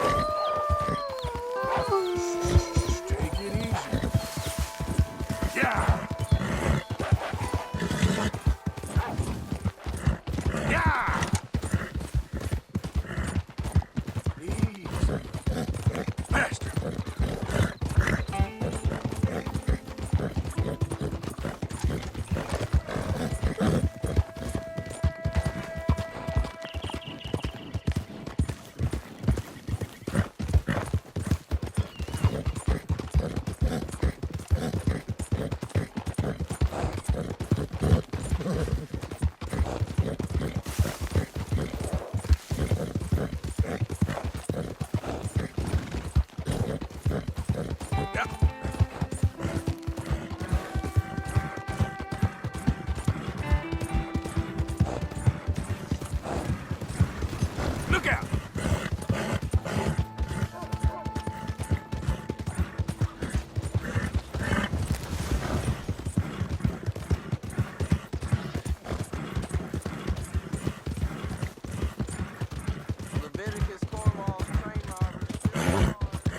Take it easy. Yeah! Yeah! Easy. Faster. Look out! Leviticus Cornwall's train robbers.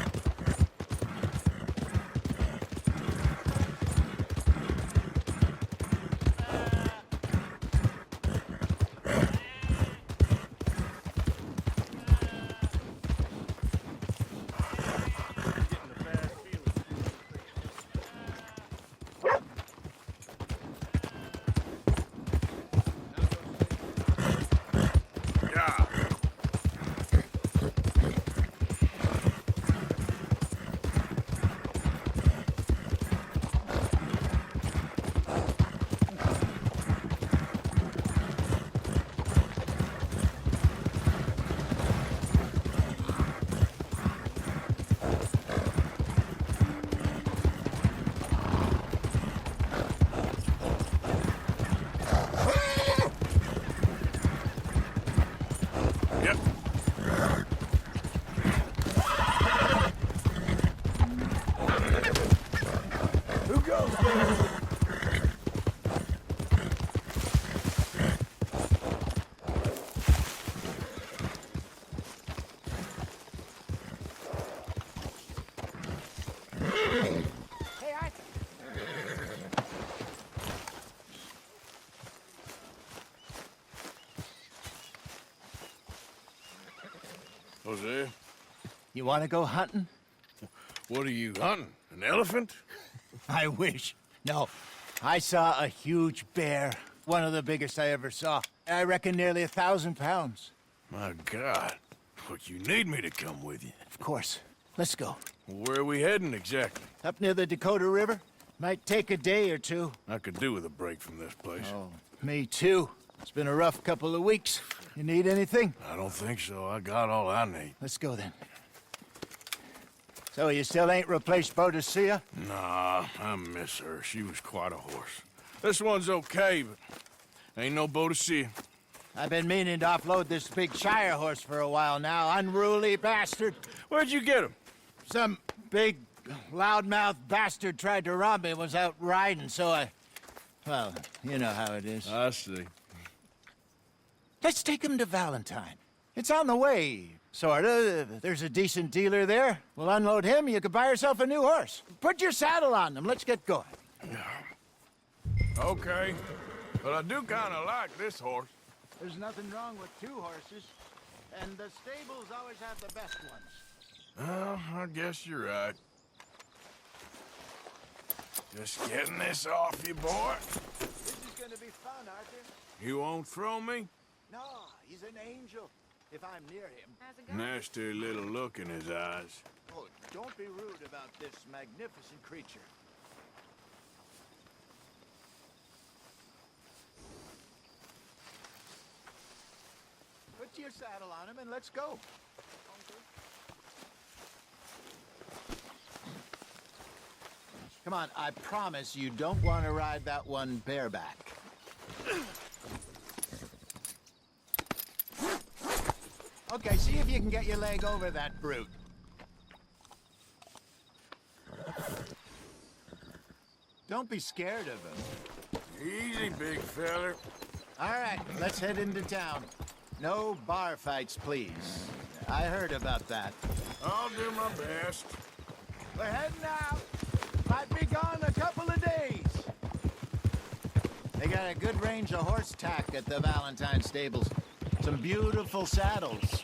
Yeah! Yep. Who goes there? Hey, I... Jose, You want to go hunting? what are you hunting? An elephant? I wish. No, I saw a huge bear. One of the biggest I ever saw. I reckon nearly 1,000 pounds. My God. But you need me to come with you. Of course. Let's go. Where are we heading exactly? Up near the Dakota River. Might take a day or two. I could do with a break from this place. Oh, me too. It's been a rough couple of weeks. You need anything? I don't think so. I got all I need. Let's go then. So you still ain't replaced Boadicea? Nah, I miss her. She was quite a horse. This one's okay, but ain't no Boadicea. I've been meaning to offload this big Shire horse for a while now. Unruly bastard. Where'd you get him? Some big, loudmouth bastard tried to rob me and was out riding, so I... Well, you know how it is. I see. Let's take him to Valentine. It's on the way, sorta. There's a decent dealer there. We'll unload him, you could buy yourself a new horse. Put your saddle on them, let's get going. Okay, but I do kind of like this horse. There's nothing wrong with two horses, and the stables always have the best ones. Well, I guess you're right. Just getting this off you, boy. This is gonna be fun, Arthur. You won't throw me? No, he's an angel, if I'm near him. Nasty little look in his eyes. Oh, don't be rude about this magnificent creature. Put your saddle on him and let's go. Come on, I promise you don't want to ride that one bareback. Okay, see if you can get your leg over that brute. Don't be scared of him. Easy, big feller. All right, let's head into town. No bar fights, please. I heard about that. I'll do my best. We're heading out. Might be gone a couple of days. They got a good range of horse tack at the Valentine stables. Some beautiful saddles.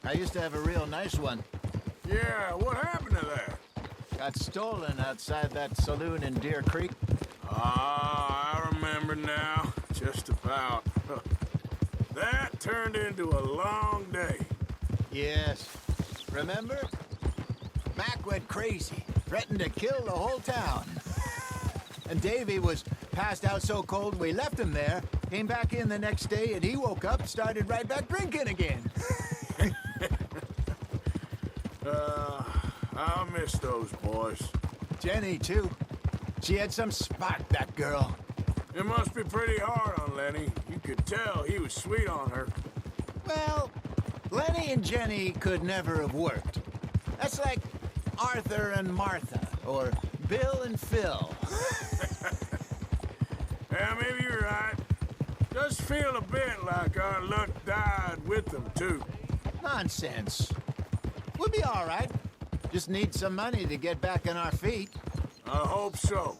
I used to have a real nice one. Yeah, what happened to that? Got stolen outside that saloon in Deer Creek. Ah, I remember now. Just about. That turned into a long day. Yes. Remember? Mac went crazy, threatened to kill the whole town. And Davy was passed out so cold we left him there, came back in the next day, and he woke up, started right back drinking again. I'll miss those boys. Jenny, too. She had some spark, that girl. It must be pretty hard on Lenny. You could tell he was sweet on her. Well, Lenny and Jenny could never have worked. That's like Arthur and Martha, or Bill and Phil. Yeah, maybe you're right. Does feel a bit like our luck died with them, too. Nonsense. We'll be all right. Just need some money to get back on our feet. I hope so.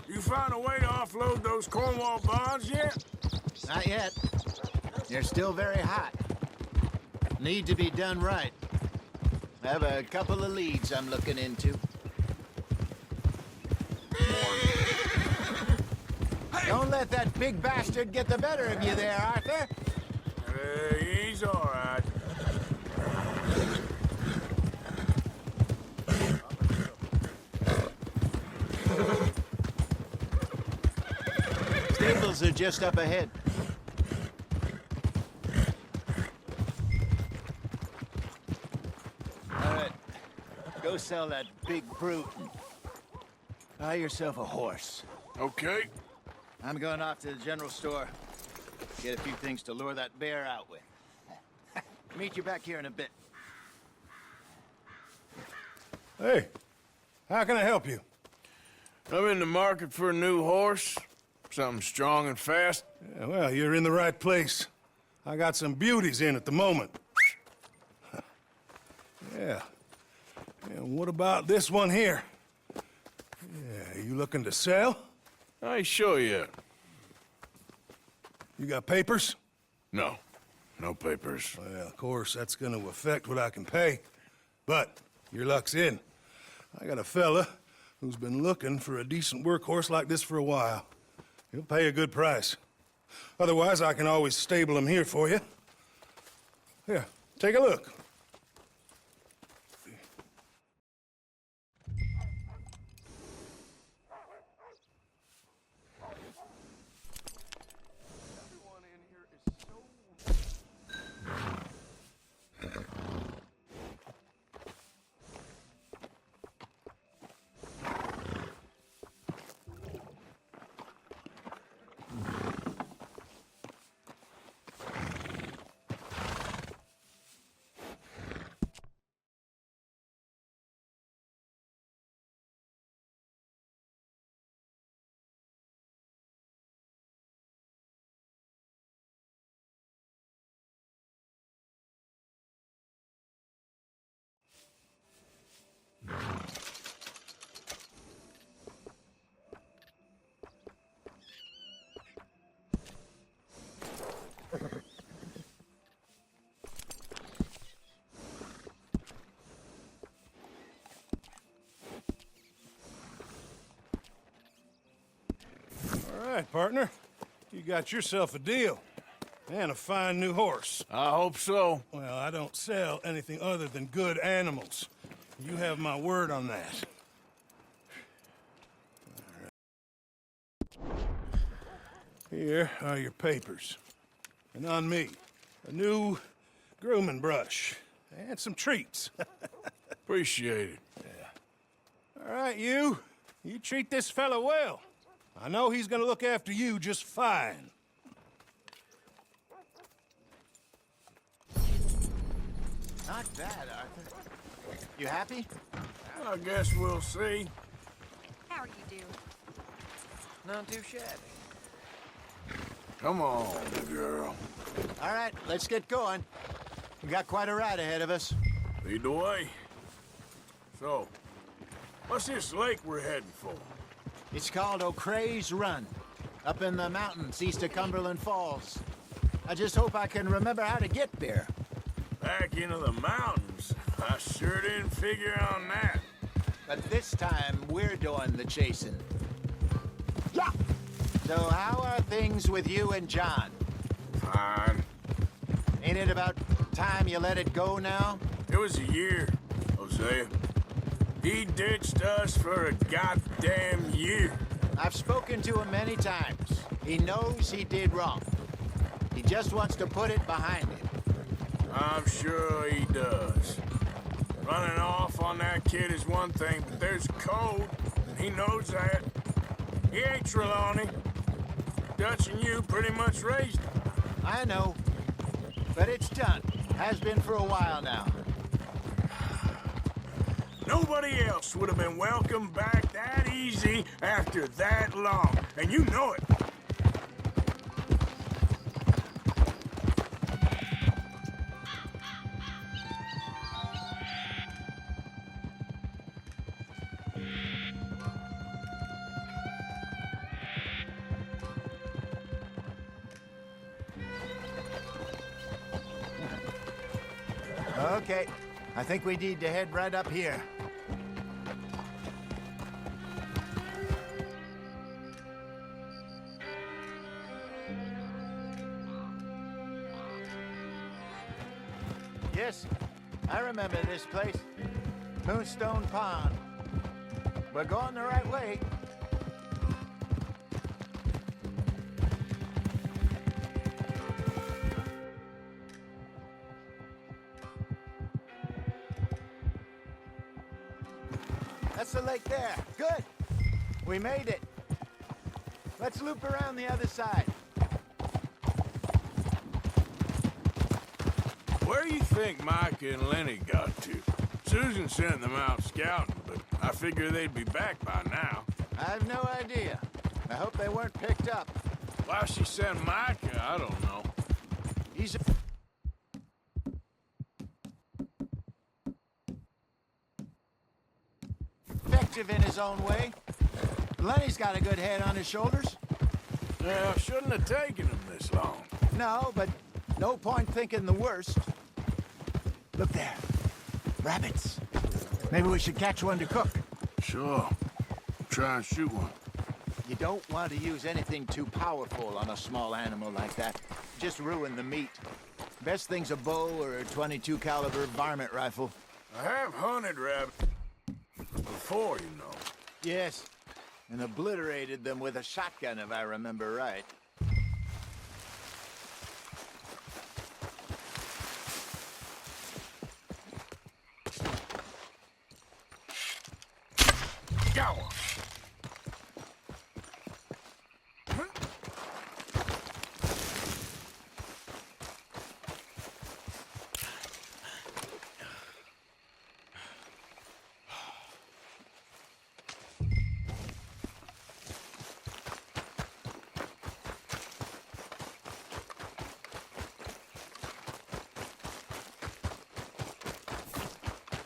You found a way to offload those Cornwall bonds yet? Not yet. They're still very hot. Need to be done right. I have a couple of leads I'm looking into. Don't let that big bastard get the better of you there, Arthur. He's all right. Stables are just up ahead. All right, go sell that big brute and buy yourself a horse. Okay. I'm going off to the general store. Get a few things to lure that bear out with. Meet you back here in a bit. Hey, how can I help you? I'm in the market for a new horse. Something strong and fast. Yeah, well, you're in the right place. I got some beauties in at the moment. Yeah. And what about this one here? Yeah, you looking to sell? I ain't sure yet. You got papers? No. No papers. Well, of course, that's gonna affect what I can pay. But your luck's in. I got a fella who's been looking for a decent workhorse like this for a while. He'll pay a good price. Otherwise, I can always stable him here for you. Here, take a look. All right, partner. You got yourself a deal. And a fine new horse. I hope so. Well, I don't sell anything other than good animals. You have my word on that. All right. Here are your papers. And on me, a new grooming brush. And some treats. Appreciate it. Yeah. All right, you. You treat this fella well. I know he's gonna look after you just fine. Not bad, Arthur. You happy? I guess we'll see. How are you doing? Not too shabby. Come on, girl. All right, let's get going. We got quite a ride ahead of us. Lead the way. So, what's this lake we're heading for? It's called O'Creagh's Run, up in the mountains east of Cumberland Falls. I just hope I can remember how to get there. Back into the mountains? I sure didn't figure on that. But this time, we're doing the chasing. Yeah! So how are things with you and John? Fine. Ain't it about time you let it go now? It was a year, Hosea. He ditched us for a goddamn year. I've spoken to him many times. He knows he did wrong. He just wants to put it behind him. I'm sure he does. Running off on that kid is one thing, but there's code. He knows that. He ain't Trelawney. Dutch and you pretty much raised him. I know. But it's done. Has been for a while now. Nobody else would have been welcomed back that easy after that long. And you know it. Okay, I think we need to head right up here. Yes, I remember this place. Moonstone Pond. We're going the right way. That's the lake there. Good. We made it. Let's loop around the other side. Where do you think Mike and Lenny got to? Susan sent them out scouting, but I figure they'd be back by now. I have no idea. I hope they weren't picked up. Why she sent Micah, I don't know. He's effective in his own way. Lenny's got a good head on his shoulders. Yeah, shouldn't have taken him this long. No, but no point thinking the worst. Look there. Rabbits. Maybe we should catch one to cook. Sure. Try and shoot one. You don't want to use anything too powerful on a small animal like that. Just ruin the meat. Best thing's a bow or a .22 caliber varmint rifle. I have hunted rabbits before, you know. Yes, and obliterated them with a shotgun, if I remember right. Go!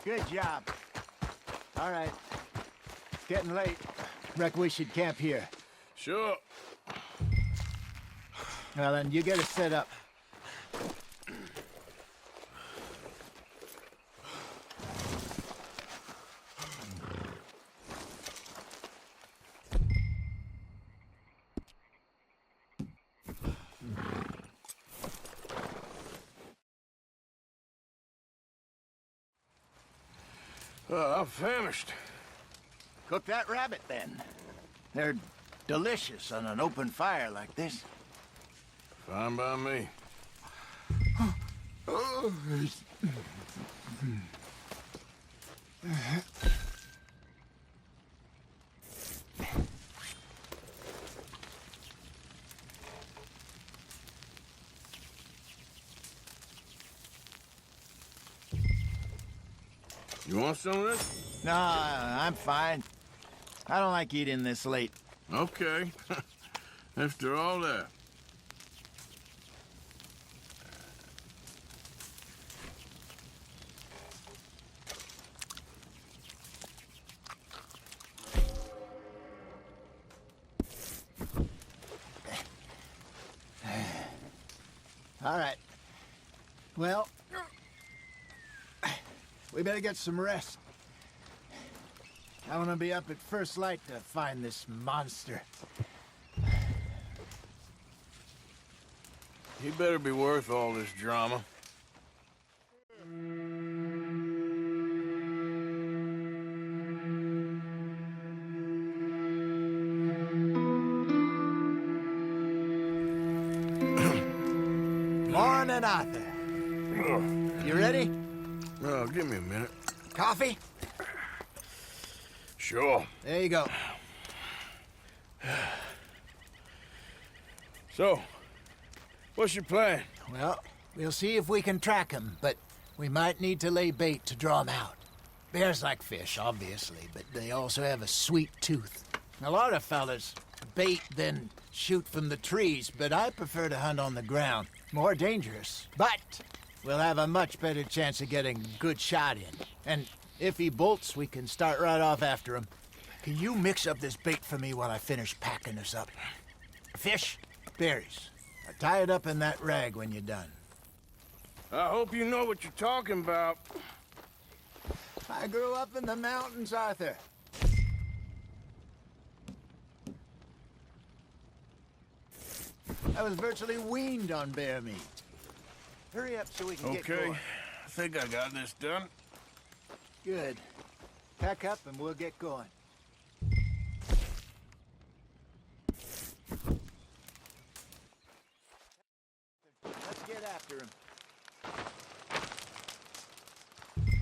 Good job. All right. Getting late. Reckon we should camp here. Sure. Well, then, you get us set up. I'm famished. Cook that rabbit, then. They're delicious on an open fire like this. Fine by me. You want some of this? No, I'm fine. I don't like eating this late. Okay. After all that. All right. Well, we better get some rest. I want to be up at first light to find this monster. He better be worth all this drama. Morning, Arthur. You ready? Oh, give me a minute. Coffee? Sure. There you go. So, what's your plan? Well, we'll see if we can track him, but we might need to lay bait to draw him out. Bears like fish, obviously, but they also have a sweet tooth. A lot of fellas bait, then shoot from the trees, but I prefer to hunt on the ground. More dangerous, but we'll have a much better chance of getting a good shot in. And if he bolts, we can start right off after him. Can you mix up this bait for me while I finish packing this up? Fish, berries. Tie it up in that rag when you're done. I hope you know what you're talking about. I grew up in the mountains, Arthur. I was virtually weaned on bear meat. Hurry up so we can get going. Okay, I think I got this done. Good. Pack up and we'll get going. Let's get after him.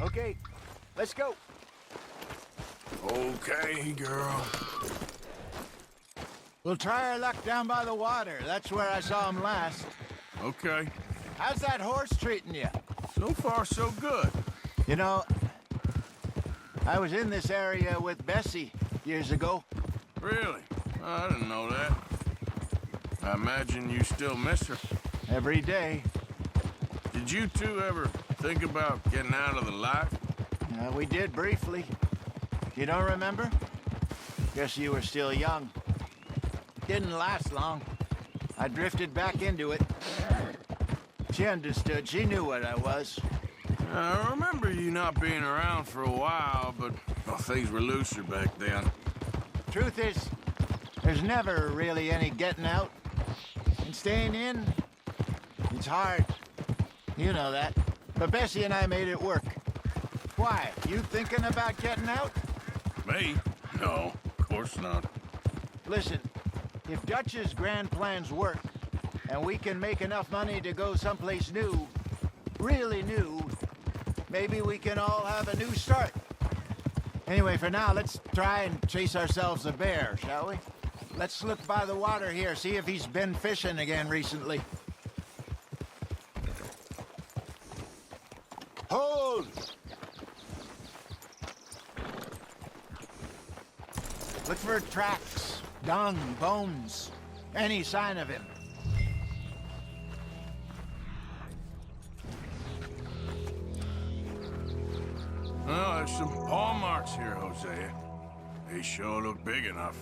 Okay, let's go. Okay, girl. We'll try our luck down by the water. That's where I saw him last. Okay. How's that horse treating you? So far, so good. You know, I was in this area with Bessie years ago. Really? I didn't know that. I imagine you still miss her. Every day. Did you two ever think about getting out of the life? We did briefly. You don't remember? Guess you were still young. Didn't last long. I drifted back into it. She understood. She knew what I was. I remember you not being around for a while, but well, things were looser back then. Truth is, there's never really any getting out. And staying in, it's hard. You know that. But Bessie and I made it work. Why? You thinking about getting out? Me? No, of course not. Listen, if Dutch's grand plans work, and we can make enough money to go someplace new, really new, maybe we can all have a new start. Anyway, for now, let's try and chase ourselves a bear, shall we? Let's look by the water here, see if he's been fishing again recently. Hold! Look for tracks, dung, bones, any sign of him. Well, there's some paw marks here, Hosea. They sure look big enough.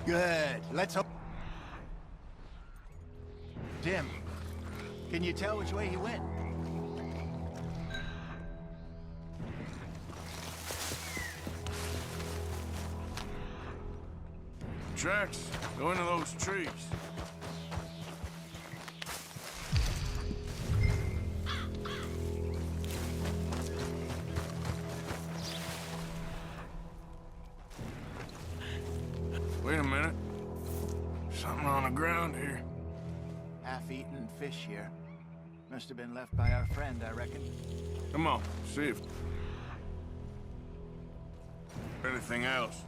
Good. Let's hope. Tim, can you tell which way he went? Tracks go into those trees. Wait a minute. Something on the ground here. Half-eaten fish here. Must have been left by our friend, I reckon. Come on, see if anything else.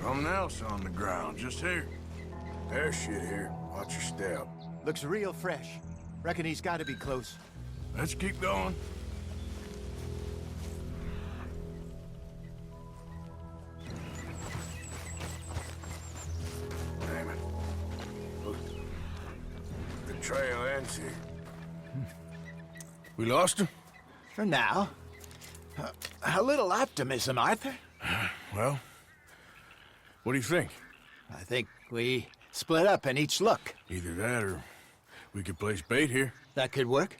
Something else on the ground, just here. There's shit here. Watch your step. Looks real fresh. Reckon he's got to be close. Let's keep going. trail ends here. We lost him? For now. A little optimism, Arthur. Well, what do you think? I think we split up and each look. Either that or we could place bait here. That could work.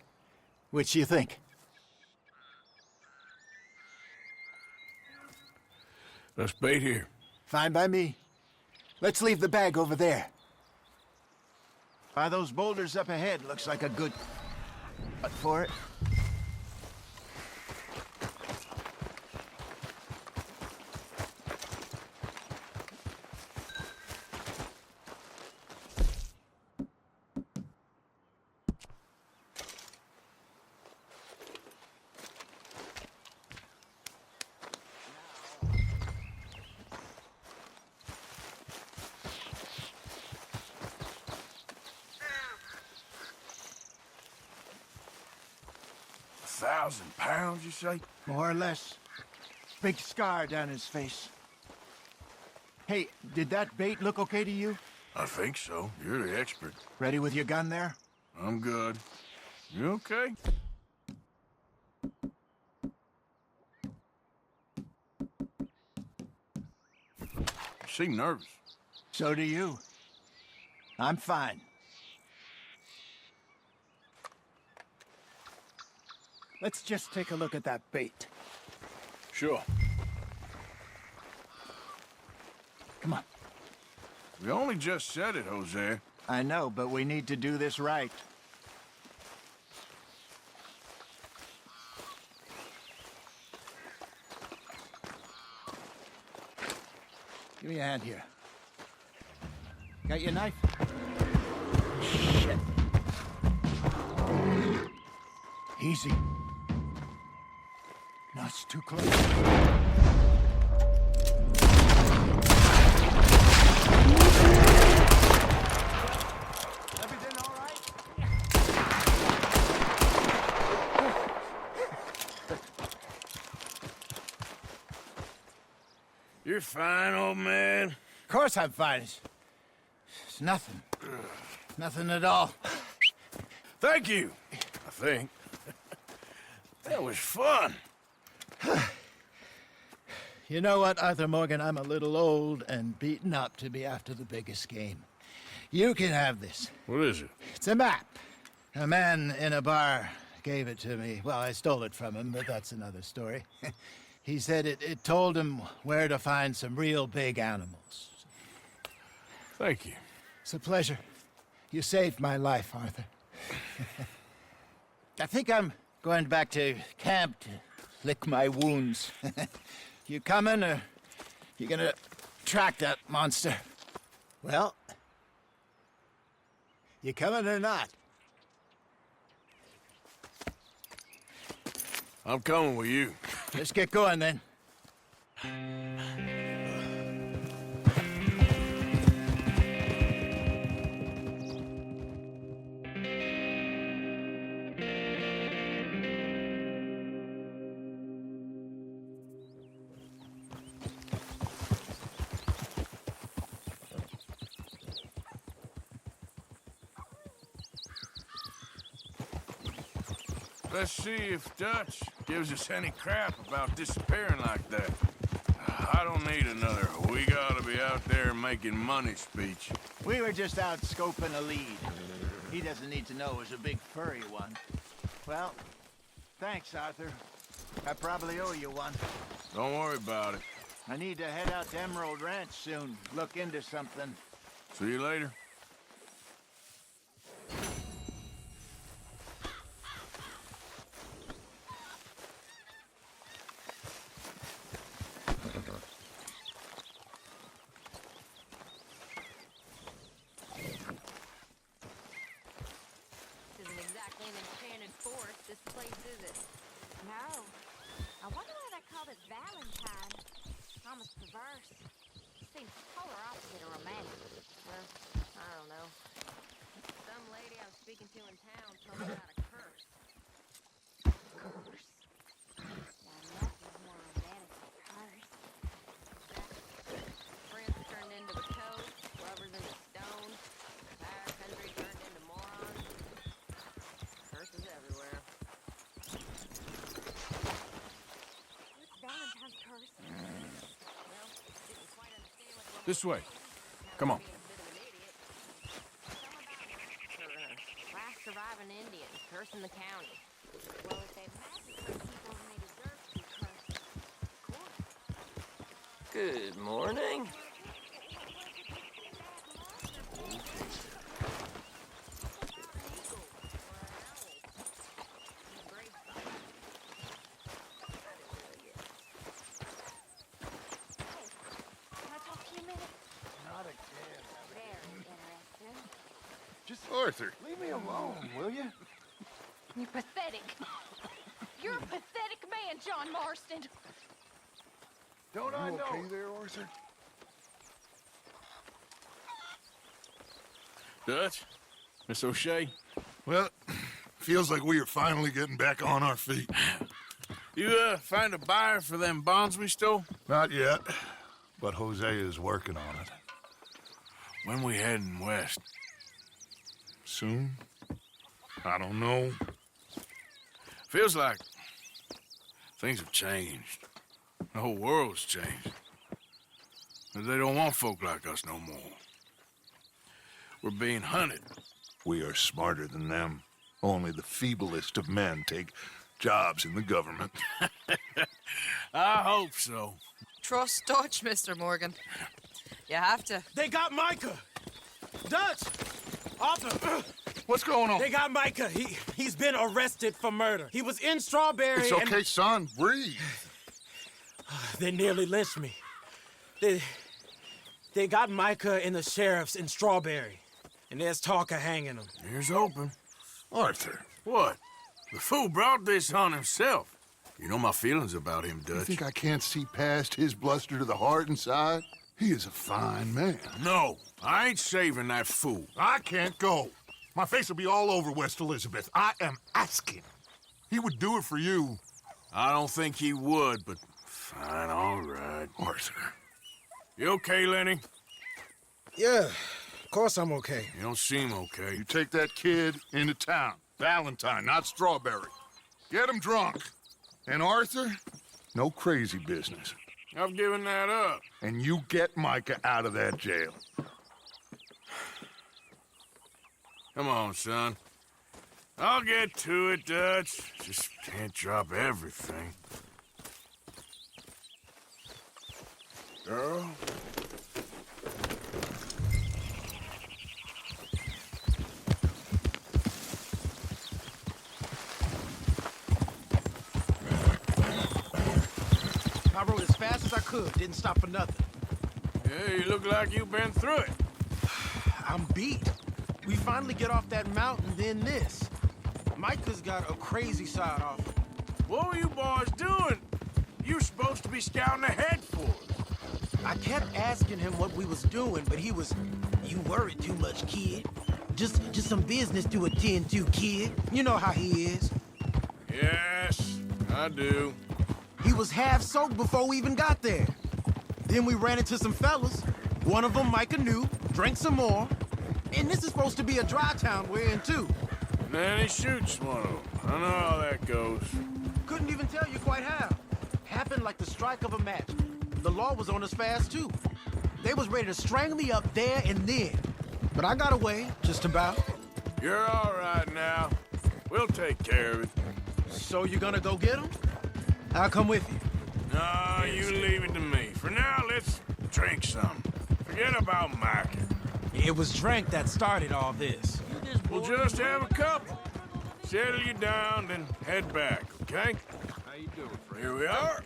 Which do you think? Let's bait here. Fine by me. Let's leave the bag over there. By those boulders up ahead, looks like a good... What for it? £1,000, you say? More or less. Big scar down his face. Hey, did that bait look okay to you? I think so. You're the expert. Ready with your gun there? I'm good. You okay? You seem nervous. So do you. I'm fine. Let's just take a look at that bait. Sure. Come on. We only just said it, Jose. I know, but we need to do this right. Give me a hand here. Got your knife? Shit. Easy. No, it's too close. Everything all right? You're fine, old man. Of course I'm fine. It's nothing. Nothing at all. Thank you, I think. That was fun. You know what, Arthur Morgan? I'm a little old and beaten up to be after the biggest game. You can have this. What is it? It's a map. A man in a bar gave it to me. Well, I stole it from him, but that's another story. He said it told him where to find some real big animals. Thank you. It's a pleasure. You saved my life, Arthur. I think I'm going back to camp to lick my wounds. You coming, or you gonna track that monster? Well, you coming or not? I'm coming with you. Let's get going, then. Let's see if Dutch gives us any crap about disappearing like that. I don't need another "we gotta be out there making money" speech. We were just out scoping a lead. He doesn't need to know it was a big furry one. Well, thanks, Arthur. I probably owe you one. Don't worry about it. I need to head out to Emerald Ranch soon. Look into something. See you later. Isn't exactly an enchanted forest, this place, is it? No. I wonder why they called it Valentine. Almost perverse. Seems polar opposite of romantic. Well, I don't know. Some lady I was speaking to in town told me about a curse. Curse? Now, nothing's more romantic than a curse. Prince turned into a toad, lovers into stone, fire country turned into morons. This way. Come on. Last surviving Indian, cursing the county. Well, if they've had these people, then they deserve to be cursed. Good morning. Arthur. Leave me alone, will you? You're pathetic. You're a pathetic man, John Marston. Don't I know? Okay there, Arthur? Dutch? Miss O'Shea? Well, feels like we are finally getting back on our feet. You, find a buyer for them bonds we stole? Not yet, but Hosea is working on it. When we heading west? Soon? I don't know. Feels like things have changed. The whole world's changed. They don't want folk like us no more. We're being hunted. We are smarter than them. Only the feeblest of men take jobs in the government. I hope so. Trust Dutch, Mr. Morgan. You have to. They got Micah! Dutch! Arthur! What's going on? They got Micah. He's been arrested for murder. He was in Strawberry. It's okay, son. Breathe. They nearly lynched me. They got Micah and the sheriffs in Strawberry. And there's talk of hanging him. Here's open. Arthur. What? The fool brought this on himself. You know my feelings about him, Dutch. You think I can't see past his bluster to the heart inside? He is a fine man. No, I ain't saving that fool. I can't go. My face will be all over West Elizabeth. I am asking. He would do it for you. I don't think he would, but fine, all right. Arthur. You okay, Lenny? Yeah, of course I'm okay. You don't seem okay. You take that kid into town. Valentine, not Strawberry. Get him drunk. And Arthur, no crazy business. I've given that up. And you get Micah out of that jail. Come on, son. I'll get to it, Dutch. Just can't drop everything. Girl? I rode as fast as I could, didn't stop for nothing. Yeah, you look like you've been through it. I'm beat. We finally get off that mountain, then this. Micah's got a crazy side off. What were you boys doing? You were supposed to be scouting ahead for us. I kept asking him what we was doing, but he was, "You worry too much, kid. Just some business to attend to, kid. You know how he is." Yes, I do. He was half soaked before we even got there. Then we ran into some fellas. One of them Micah knew, drank some more. And this is supposed to be a dry town we're in, too. Then he shoots one of them. I know how that goes. Couldn't even tell you quite how. Happened like the strike of a match. The law was on us fast, too. They was ready to strangle me up there and then. But I got away, just about. You're all right now. We'll take care of it. So you gonna go get him? I'll come with you. No, you leave it to me. For now, let's drink some. Forget about Micah. It was drink that started all this. We'll just have a couple. Settle you down, then head back, okay? How you doing, friend? Here we are.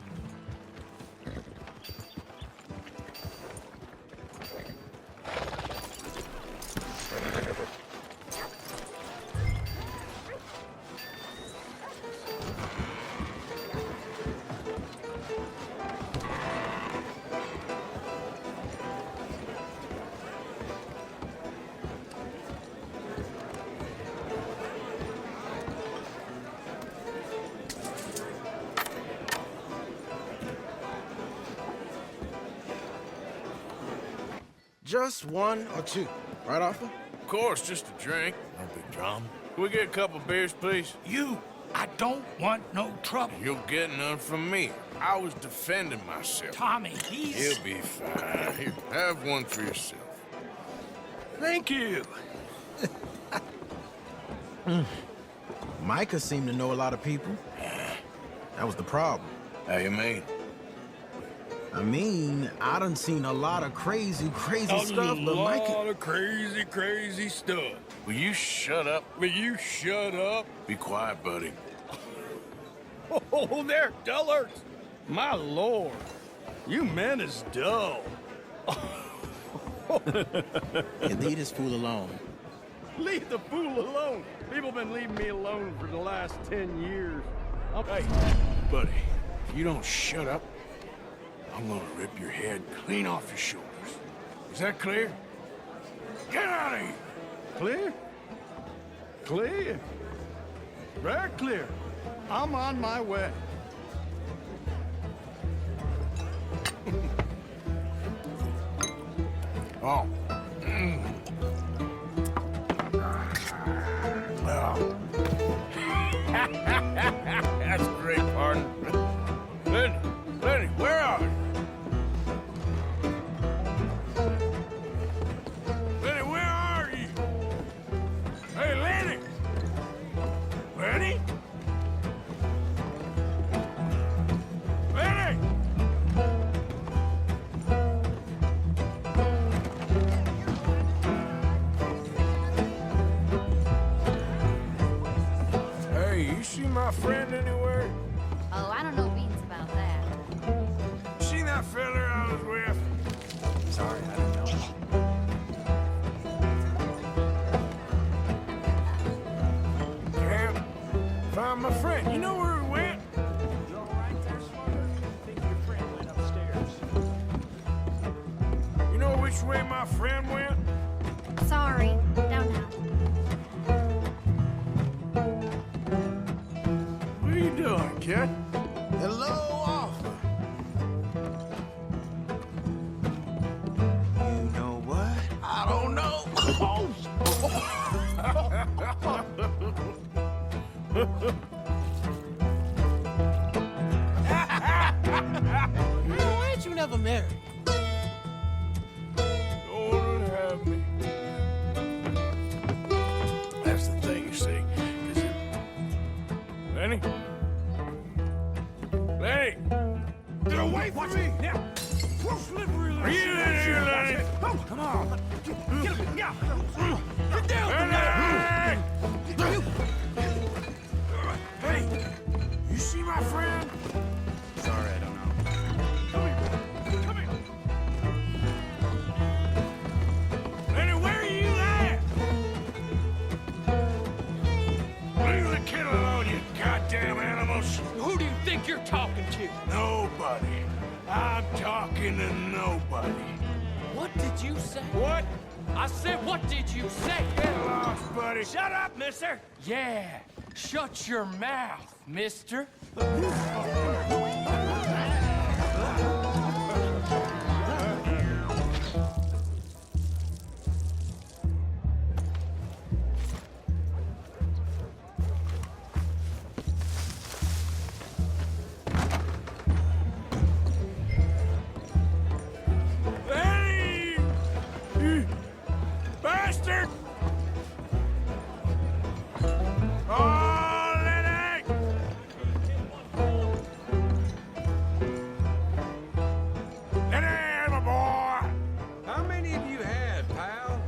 Just one or two, right, Arthur? Of course, just a drink. No big drama. Can we get a couple beers, please? I don't want no trouble. You'll get none from me. I was defending myself. Tommy, he's... He'll be fine. Here, have one for yourself. Thank you. Micah seemed to know a lot of people. That was the problem. How you mean? I mean, I done seen a lot of crazy stuff, but Micah... A lot of crazy stuff. Will you shut up? Will you shut up? Be quiet, buddy. Oh, they're dullers. My lord. You men is dull. Leave this fool alone. Leave the fool alone. People been leaving me alone for the last 10 years. Hey, buddy, if you don't shut up, I'm gonna rip your head clean off your shoulders. Is that clear? Get out of here! Clear? Clear? Very clear. I'm on my way. Oh. Well. That's great, partner. Lenny, where are you? Lenny, where are you? Hey, Lenny! Lenny? Lenny! Hey, you see my friend anywhere? Oh, I don't know beans about that. See that fella I was with? Sorry, I don't know. Can't find my friend. You know where he went? You all right there, Slugger? I think your friend went upstairs. You know which way my friend went? Sorry, don't know. What are you doing, kid? Hello, offer. You know what? I don't know. Why ain't you never married? Lord have me. That's the thing, you see. Lenny? Lenny! Get away from me! Now, we're slippery. Are you in here, Lenny? Oh, come on. Get him. Yeah. Get down. Lenny! You. Hey, you see my friend? Sorry, I don't know. Come here. Lenny, where are you at? Leave the kid alone, you goddamn animals. Who do you think you're talking to? Nobody. I'm talking to nobody. What did you say? What? I said, what did you say? Get lost, buddy. Shut up, mister. Yeah, shut your mouth, mister. Lenny! You bastard! Oh, Lenny! Lenny, my boy! How many have you had, pal?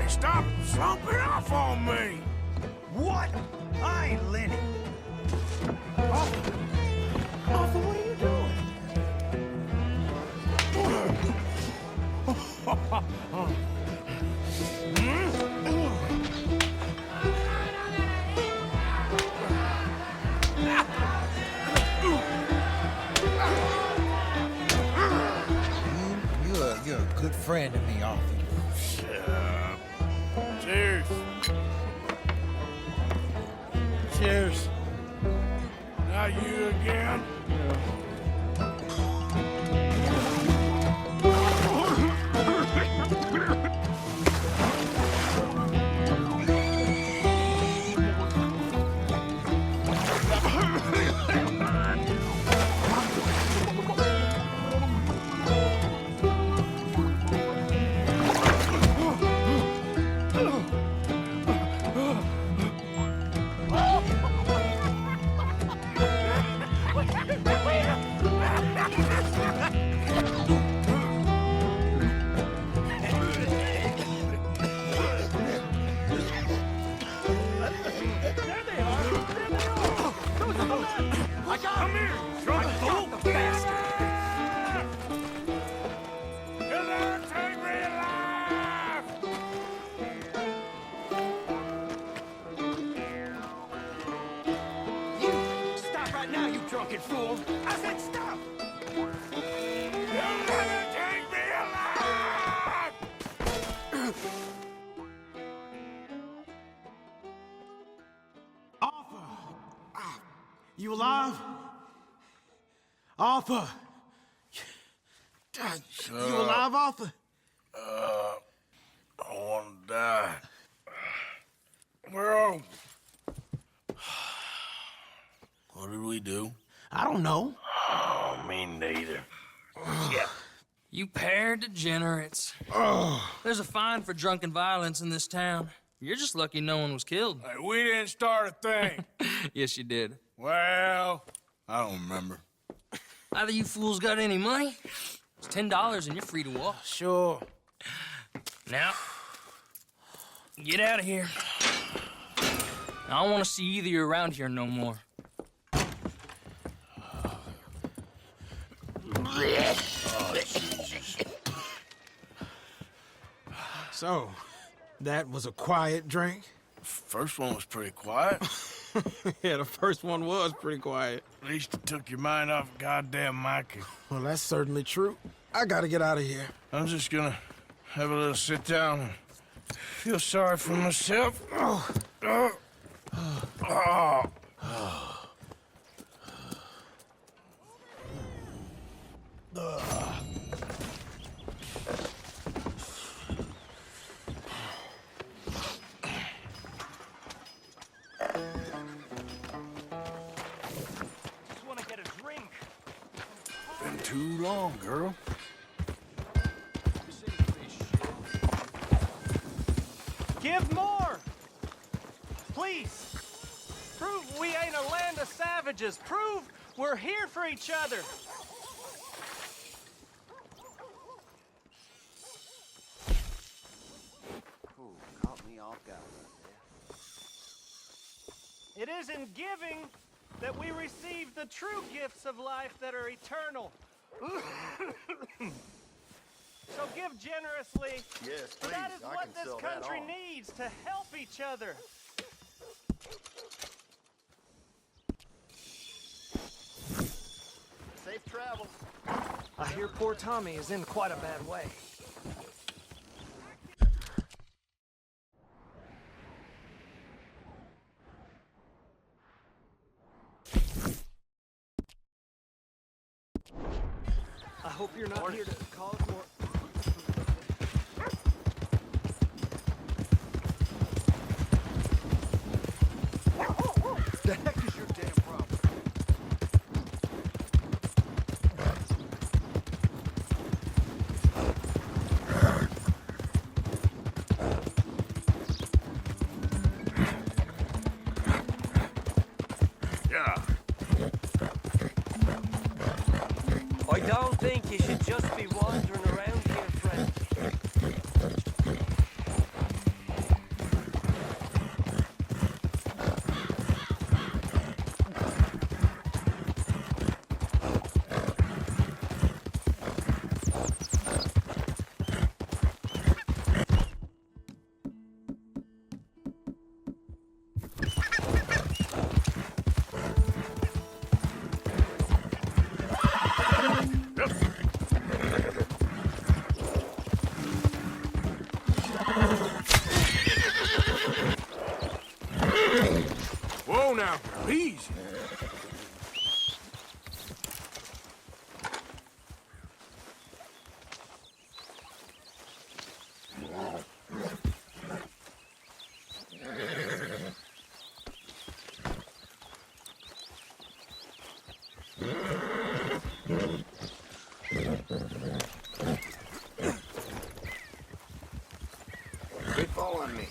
Stop slumping off on me! What? I ain't Lenny. Arthur, what are you doing? You're a good friend to me, Arthur. Shut up. Cheers. Cheers. Not you again? Come here, drunk fool! You'll never take me alive! You stop right now, you drunken fool! I said stop! You'll never take me alive! You alive? Arthur! Shut You up. alive, Arthur? I want to die. Well, what did we do? I don't know. Oh, me neither. Yeah. You pair degenerates. There's a fine for drunken violence in this town. You're just lucky no one was killed. Hey, we didn't start a thing. Yes, you did. Well, I don't remember. Either you fools got any money, it's $10 and you're free to walk. Sure. Now, get out of here. I don't want to see either of you around here no more. Oh, Jesus. So, that was a quiet drink? First one was pretty quiet. Yeah, the first one was pretty quiet. At least it took your mind off goddamn Mikey. Well, that's certainly true. I gotta get out of here. I'm just gonna have a little sit down and feel sorry for myself. Just want to get a drink. Been too long, girl. Give more! Please! Prove we ain't a land of savages. Prove we're here for each other. Ooh, caught me off guard right It is in giving that we receive the true gifts of life that are eternal. So give generously. Yes, For that is please. I what can this sell that country on. needs to help each other. Safe travels. I hear poor Tommy is in quite a bad way. I hope you're not here to cause more. The heck is your damn problem? Yeah. I don't think you should just be wandering around Whoa now, girl, easy. Quit following me.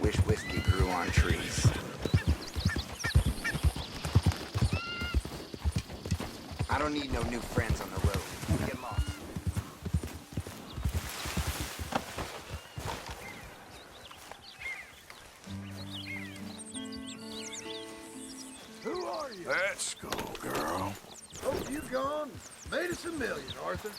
Wish whiskey grew on trees. I don't need no new friends on the road. Get lost. Who are you? Let's go, girl. Hope you've gone. Made us $1 million, Arthur.